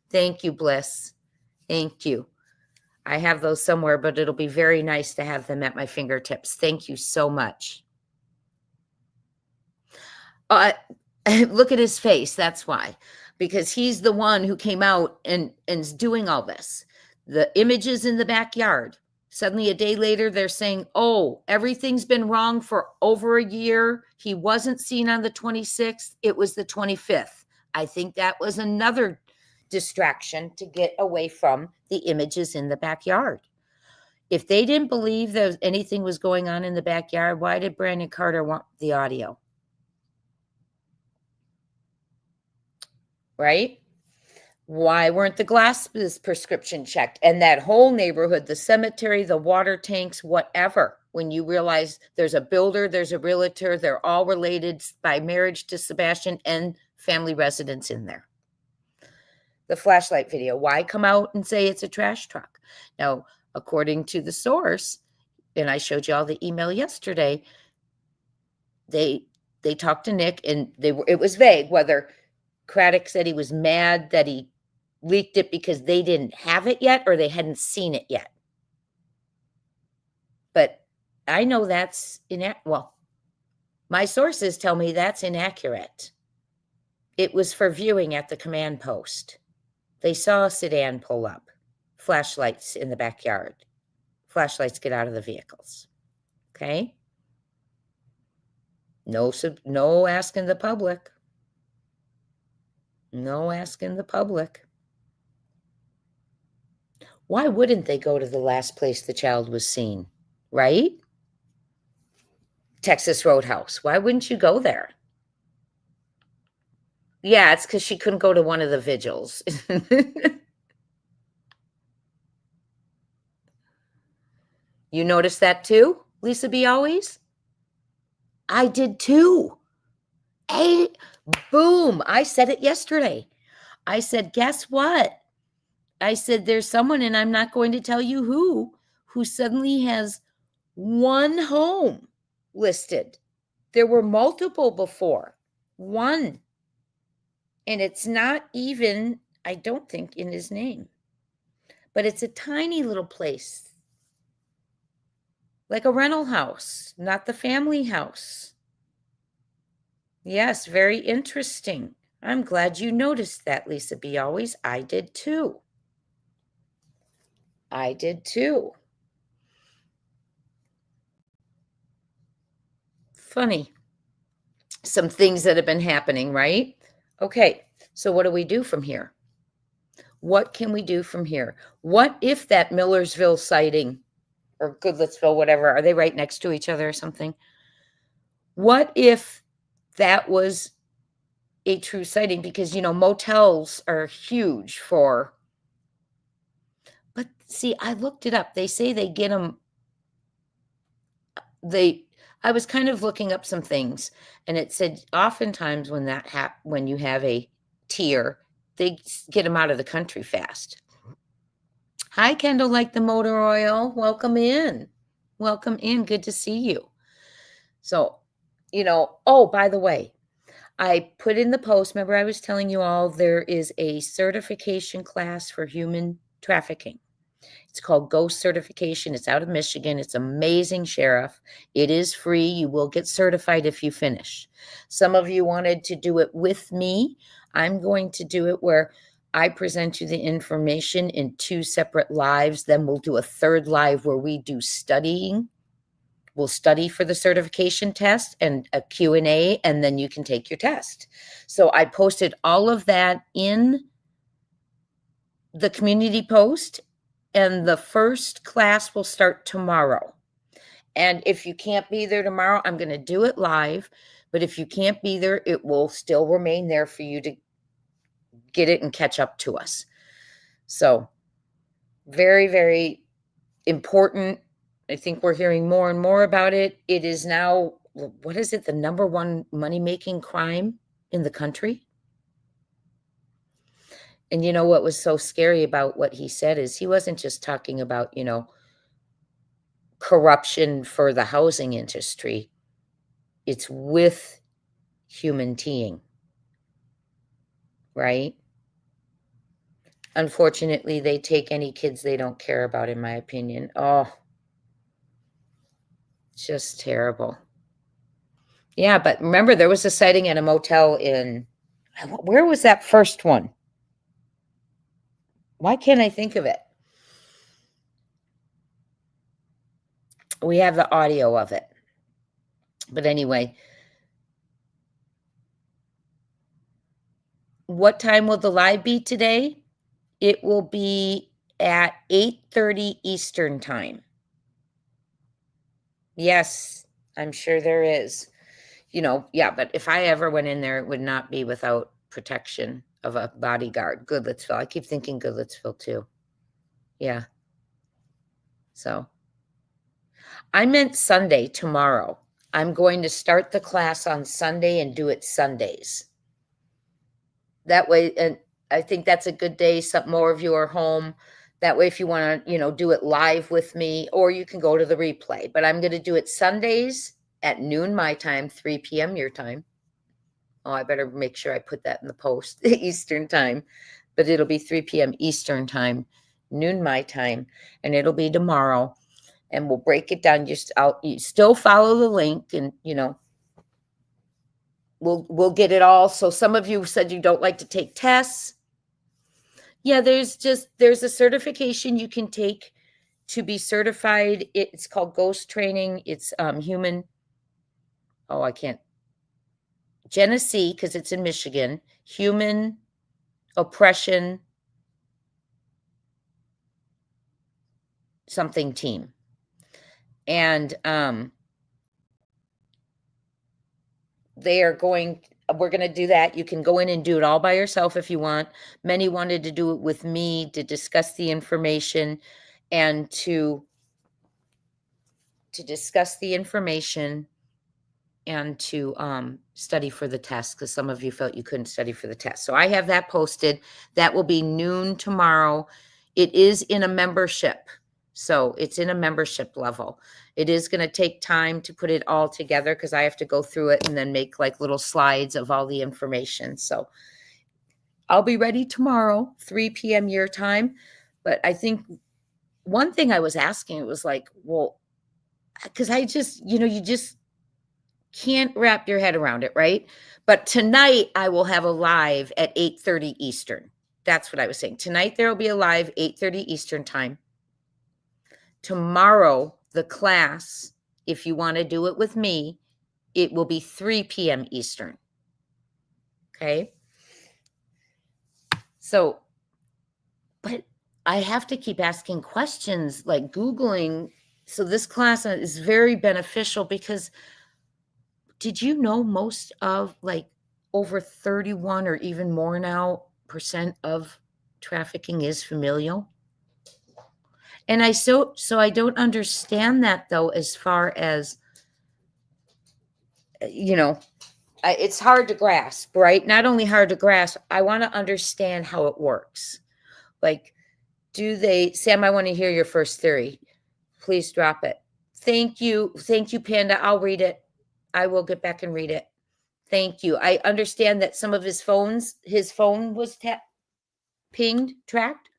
Thank you, Bliss. Thank you. I have those somewhere, but it'll be very nice to have them at my fingertips. Thank you so much. Look at his face. That's why. Because he's the one who came out and is doing all this. The images in the backyard. Suddenly, a day later, they're saying, oh, everything's been wrong for over a year. He wasn't seen on the 26th. It was the 25th. I think that was another distraction to get away from the images in the backyard. If they didn't believe that anything was going on in the backyard, why did Brandon Carter want the audio? Right? Why weren't the glasses prescription checked? And that whole neighborhood, the cemetery, the water tanks, whatever, when you realize there's a builder, there's a realtor, they're all related by marriage to Sebastian and family residents in there. The flashlight video, why come out and say it's a trash truck? Now, according to the source, and I showed you all the email yesterday, they talked to Nick and it was vague whether Craddock said he was mad that he leaked it because they didn't have it yet or they hadn't seen it yet. But I know that's my sources tell me that's inaccurate. It was for viewing at the command post. They saw a sedan pull up, flashlights in the backyard. Flashlights get out of the vehicles. Okay? No asking the public. No asking the public. Why wouldn't they go to the last place the child was seen? Right? Texas Roadhouse. Why wouldn't you go there? Yeah, it's because she couldn't go to one of the vigils. You noticed that too, Lisa B. Always? I did too. Hey, boom. I said it yesterday. I said, guess what? I said, there's someone, and I'm not going to tell you who suddenly has one home listed. There were multiple before. One. And it's not even, I don't think, in his name. But it's a tiny little place. Like a rental house, not the family house. Yes, very interesting. I'm glad you noticed that, Lisa B. Always. I did too. I did too. Funny. Some things that have been happening, right? Okay, so what do we do from here? What can we do from here? What if that Millersville sighting or Goodlettsville, whatever, are they right next to each other or something? What if that was a true sighting? Because, you know, motels are huge for, but see, I looked it up. They say they get them, I was kind of looking up some things, and it said oftentimes when when you have a tier, they get them out of the country fast. Hi, Kendall, like the motor oil. Welcome in. Welcome in. Good to see you. So, you know, oh, by the way, I put in the post, remember I was telling you all there is a certification class for human trafficking. It's called Ghost Certification. It's out of Michigan. It's amazing, Sheriff. It is free. You will get certified if you finish. Some of you wanted to do it with me. I'm going to do it where I present you the information in 2 separate lives. Then we'll do a third live where we do studying. We'll study for the certification test and a Q&A, and then you can take your test. So I posted all of that in the community post, and the first class will start tomorrow. And if you can't be there tomorrow, I'm going to do it live. But if you can't be there, it will still remain there for you to get it and catch up to us. So very, very important. I think we're hearing more and more about it. It is now, what is it, the #1 money-making crime in the country? And you know what was so scary about what he said is he wasn't just talking about, you know, corruption for the housing industry. It's with human teeing, right? Unfortunately, they take any kids they don't care about, in my opinion. Oh, just terrible. Yeah, but remember, there was a sighting at a motel in, where was that first one? Why can't I think of it? We have the audio of it. But anyway, what time will the live be today? It will be at 8:30 Eastern time. Yes, I'm sure there is. You know, yeah, but if I ever went in there, it would not be without protection of a bodyguard. Goodlettsville. I keep thinking Goodlettsville too. Yeah. So I meant Sunday, tomorrow. I'm going to start the class on Sunday and do it Sundays. That way, and I think that's a good day. Some more of you are home. That way, if you want to, you know, do it live with me, or you can go to the replay. But I'm going to do it Sundays at noon my time, 3 p.m. your time. Oh, I better make sure I put that in the post, Eastern time. But it'll be 3 p.m. Eastern time, noon my time, and it'll be tomorrow. And we'll break it down. You still follow the link, and you know, we'll get it all. So some of you said you don't like to take tests. Yeah, there's a certification you can take to be certified. It's called Ghost Training. It's human. Oh, I can't. Genesee, because it's in Michigan. Human oppression something team. And we're going to do that. You can go in and do it all by yourself if you want. Many wanted to do it with me to discuss the information and to discuss the information and to study for the test, because some of you felt you couldn't study for the test. So I have that posted. That will be noon tomorrow. It is in a membership. So it's in a membership level. It is going to take time to put it all together because I have to go through it and then make like little slides of all the information. So I'll be ready tomorrow, 3 p.m. your time. But I think one thing I was asking, it was like, well, because I just, you just can't wrap your head around it, right? But tonight I will have a live at 8:30 Eastern. That's what I was saying. Tonight there will be a live 8:30 Eastern time. Tomorrow, the class, if you want to do it with me, it will be 3 p.m. Eastern. Okay? So, but I have to keep asking questions, like Googling. So this class is very beneficial because did you know most of like over 31 or even more now % of trafficking is familial? And so I don't understand that though, as far as, it's hard to grasp, right? Not only hard to grasp, I want to understand how it works. Like, Sam, I want to hear your first theory. Please drop it. Thank you, Panda. I'll read it. I will get back and read it. Thank you. I understand that some of his phone was pinged, tracked.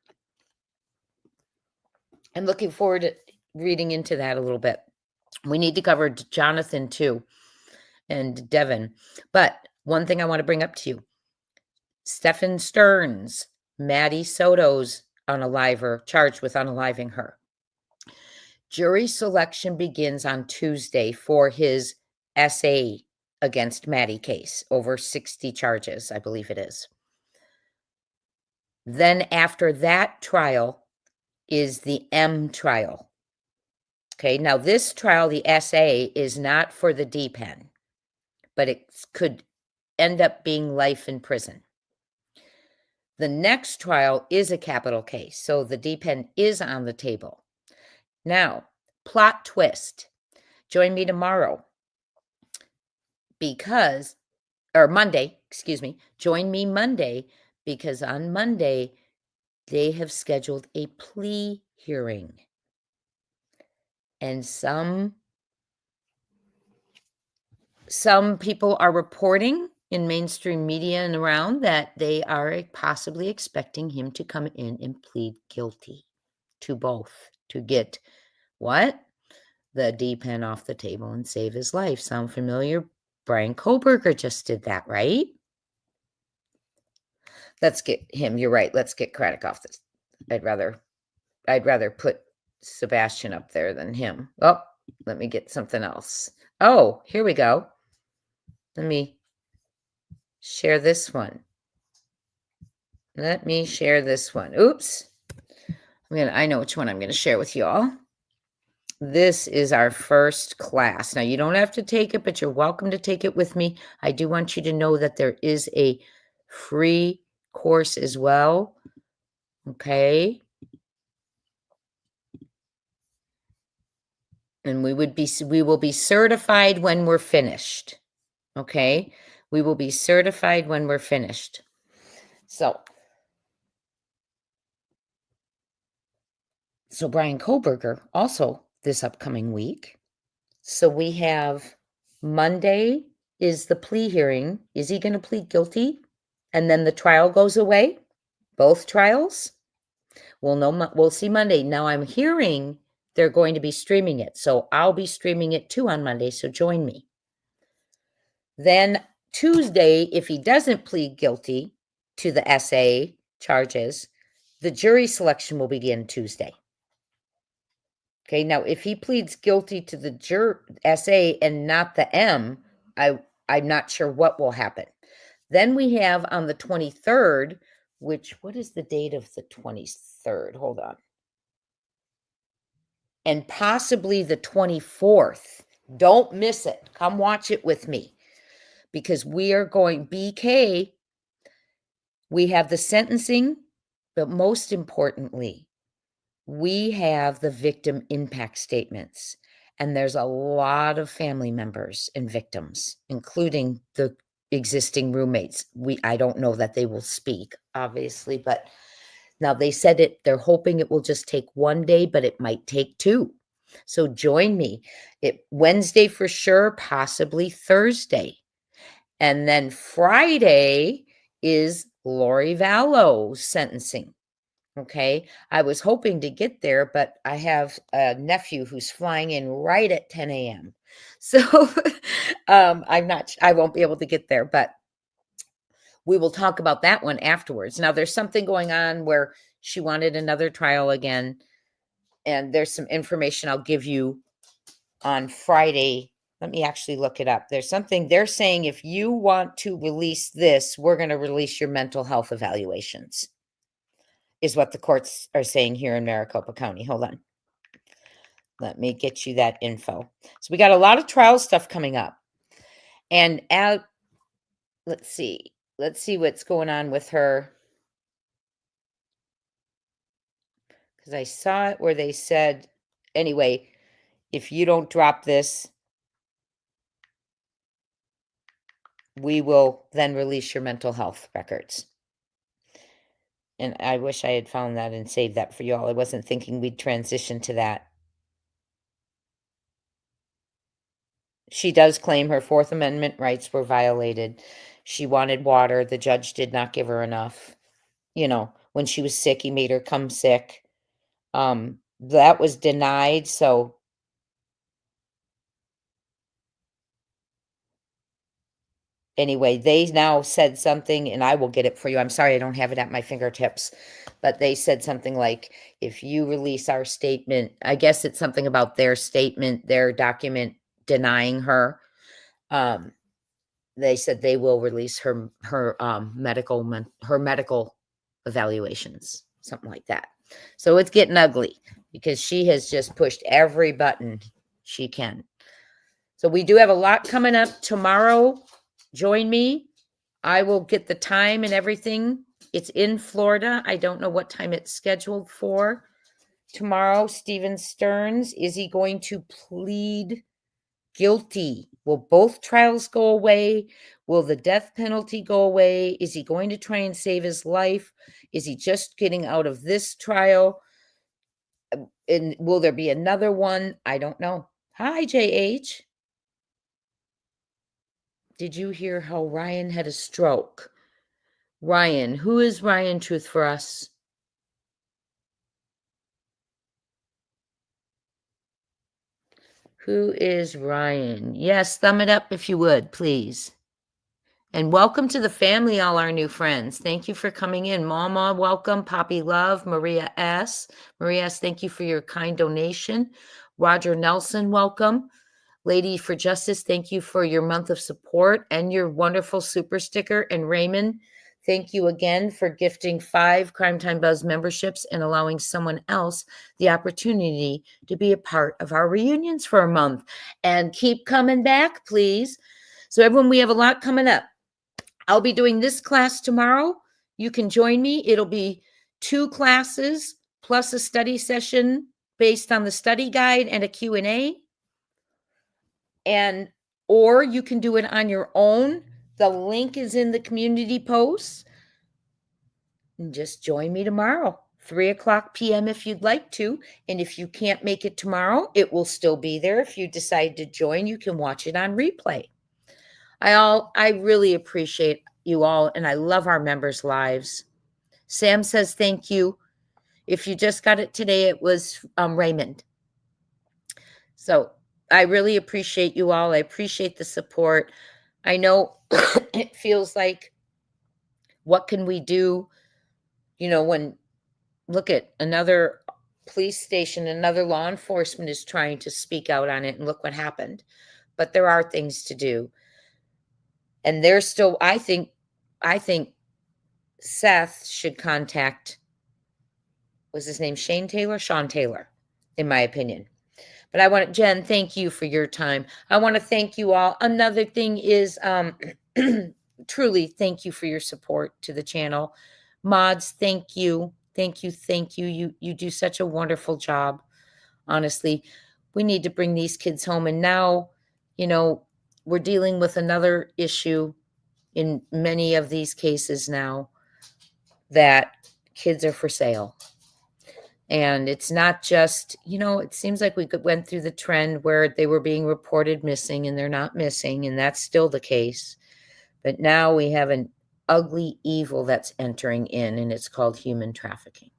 I'm looking forward to reading into that a little bit. We need to cover Jonathan too and Devin. But one thing I want to bring up to you, Stephen Stearns, Maddie Soto's charged with unaliving her. Jury selection begins on Tuesday for his SA against Maddie case, over 60 charges, I believe it is. Then after that trial is the M trial. Okay, now this trial, the SA, is not for the D pen, but it could end up being life in prison. The next trial is a capital case, so the D pen is on the table. Now, plot twist. Join me tomorrow Monday, join me Monday, because on Monday, they have scheduled a plea hearing. And some people are reporting in mainstream media and around that they are possibly expecting him to come in and plead guilty to both, to get what? The D pen off the table and save his life. Sound familiar? Brian Koberger just did that, right? Let's get him. You're right. Let's get Craddock off this. I'd rather put Sebastian up there than him. Oh, let me get something else. Oh, here we go. Let me share this one. Oops. I know which one I'm going to share with y'all. This is our first class. Now, you don't have to take it, but you're welcome to take it with me. I do want you to know that there is a free course as well. Okay. And we will be certified when we're finished. Okay. We will be certified when we're finished. So Brian Koberger also this upcoming week. So we have Monday is the plea hearing. Is he going to plead guilty? And then the trial goes away? Both trials? We'll see Monday. Now I'm hearing they're going to be streaming it. So I'll be streaming it too on Monday. So join me. Then Tuesday, if he doesn't plead guilty to the SA charges, the jury selection will begin Tuesday. Okay, now if he pleads guilty to the SA and not the M, I'm not sure what will happen. Then we have on the 23rd, what is the date of the 23rd? Hold on. And possibly the 24th. Don't miss it. Come watch it with me. Because we are going BK. We have the sentencing, but most importantly, we have the victim impact statements. And there's a lot of family members and victims, including the existing roommates. I don't know that they will speak, obviously, but now they said they're hoping it will just take one day, but it might take two. So join me. Wednesday for sure, possibly Thursday. And then Friday is Lori Vallow's sentencing. Okay. I was hoping to get there, but I have a nephew who's flying in right at 10 a.m. So I won't be able to get there, but we will talk about that one afterwards. Now there's something going on where she wanted another trial again. And there's some information I'll give you on Friday. Let me actually look it up. There's something they're saying, if you want to release this, we're going to release your mental health evaluations, is what the courts are saying here in Maricopa County. Hold on. Let me get you that info. So we got a lot of trial stuff coming up. And let's see what's going on with her. Because I saw it where they said, anyway, if you don't drop this, we will then release your mental health records. And I wish I had found that and saved that for you all. I wasn't thinking we'd transition to that. She does claim her Fourth Amendment rights were violated. She wanted water. The judge did not give her enough. When she was sick, he made her come sick. That was denied. So anyway, they now said something, and I will get it for you. I'm sorry, I don't have it at my fingertips, but they said something like, if you release our statement, I guess it's something about their statement, their document denying her. They said they will release her medical evaluations, something like that. So it's getting ugly because she has just pushed every button she can. So we do have a lot coming up tomorrow. Join me. I will get the time and everything. It's in Florida. I don't know what time it's scheduled for tomorrow. Stephen Stearns, is he going to plead guilty? Will both trials go away? Will the death penalty go away? Is he going to try and save his life? Is he just getting out of this trial? And will there be another one? I don't know. Hi, JH. Did you hear how Ryan had a stroke? Ryan, who is Ryan Truth for Us? Who is Ryan? Yes, thumb it up if you would, please. And welcome to the family, all our new friends. Thank you for coming in. Mama, welcome. Poppy Love, Maria S. Maria S., thank you for your kind donation. Roger Nelson, welcome. Lady for Justice, thank you for your month of support and your wonderful super sticker. And Raymond, thank you again for gifting 5 Crime Time Buzz memberships and allowing someone else the opportunity to be a part of our reunions for a month. And keep coming back, please. So everyone, we have a lot coming up. I'll be doing this class tomorrow. You can join me. It'll be 2 classes plus a study session based on the study guide and a Q&A. Or you can do it on your own. The link is in the community posts. And just join me tomorrow, 3:00 p.m. if you'd like to. And if you can't make it tomorrow, it will still be there. If you decide to join, you can watch it on replay. I really appreciate you all, and I love our members' lives. Sam says thank you. If you just got it today, it was Raymond. So I really appreciate you all. I appreciate the support. I know it feels like, what can we do? When look at another police station, another law enforcement is trying to speak out on it, and look what happened. But there are things to do. And there's still, I think Seth should contact, was his name Sean Taylor, in my opinion. But I want Jen, thank you for your time. I want to thank you all. Another thing is, truly thank you for your support to the channel. Mods, thank you. Thank you. You do such a wonderful job. Honestly, We need to bring these kids home. And now, you know, we're dealing with another issue in many of these cases now, that kids are for sale. And it's not just, you know, it seems like we went through the trend where they were being reported missing and they're not missing, and that's still the case. But now we have an ugly evil that's entering in, and it's called human trafficking,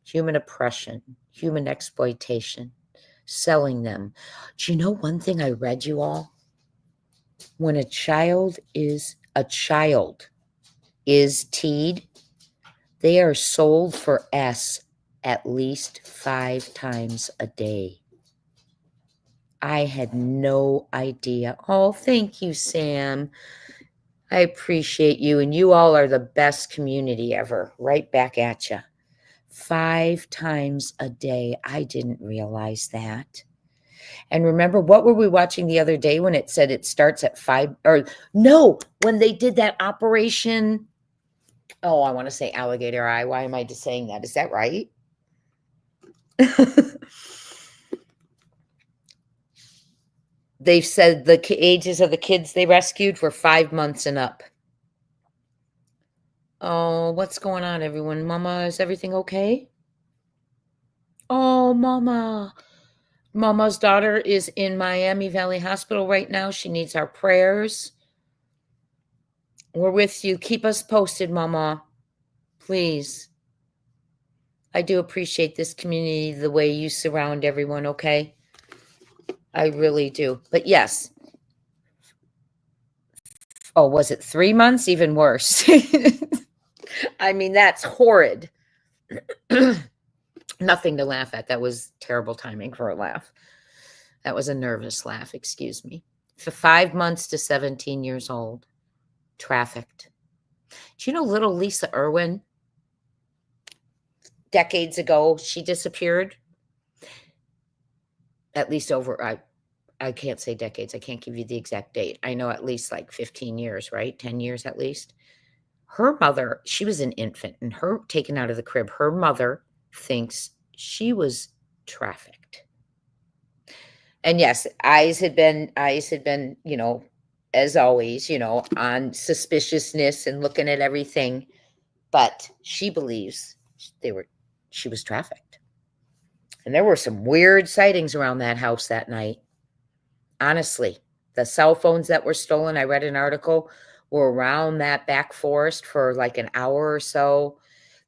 human oppression, human exploitation, selling them. Do you know one thing I read, you all? When a child is teed, they are sold for at least 5 times a day. I had no idea. Oh, thank you, Sam. I appreciate you. And you all are the best community ever. Right back at you. 5 times a day. I didn't realize that. And remember, what were we watching the other day when it said it starts at 5? Or no, when they did that operation. Oh, I want to say alligator eye. Why am I just saying that? Is that right? They've said the ages of the kids they rescued were 5 months and up. Oh, what's going on, everyone? Mama, is everything okay? Oh, Mama. Mama's daughter is in Miami Valley Hospital right now. She needs our prayers. We're with you. Keep us posted, Mama. Please. I do appreciate this community, the way you surround everyone, okay? I really do. But yes. Oh, was it 3 months? Even worse. I mean, that's horrid. Nothing to laugh at. That was terrible timing for a laugh. That was a nervous laugh, excuse me. For 5 months to 17 years old. Trafficked. Do you know little Lisa Irwin? Decades ago, she disappeared. At least over, I can't say decades. I can't give you the exact date. I know at least like 15 years, right? 10 years at least. Her mother, she was an infant, and her taken out of the crib. Her mother thinks she was trafficked. And yes, eyes had been, you know, as always, you know, on suspiciousness and looking at everything. But she believes she was trafficked. And there were some weird sightings around that house that night. Honestly, the cell phones that were stolen, I read an article, were around that back forest for like an hour or so.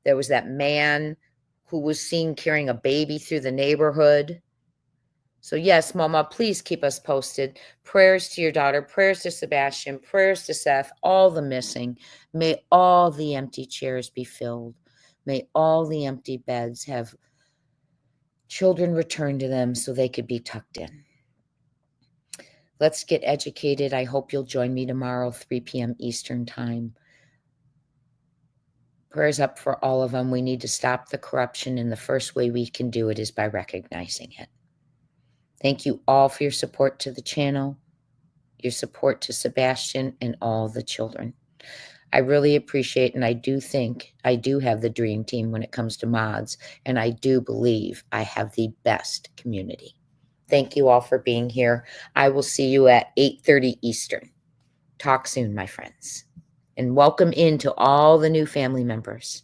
There was that man who was seen carrying a baby through the neighborhood. So yes, Mama, please keep us posted. Prayers to your daughter, prayers to Sebastian, prayers to Seth, all the missing. May all the empty chairs be filled. May all the empty beds have children returned to them so they could be tucked in. Let's get educated. I hope you'll join me tomorrow, 3 p.m. Eastern time. Prayers up for all of them. We need to stop the corruption, and the first way we can do it is by recognizing it. Thank you all for your support to the channel, your support to Sebastian and all the children. I really appreciate, and I do think I do have the dream team when it comes to mods, and I do believe I have the best community. Thank you all for being here. I will see you at 8:30 Eastern. Talk soon, my friends. And welcome into all the new family members.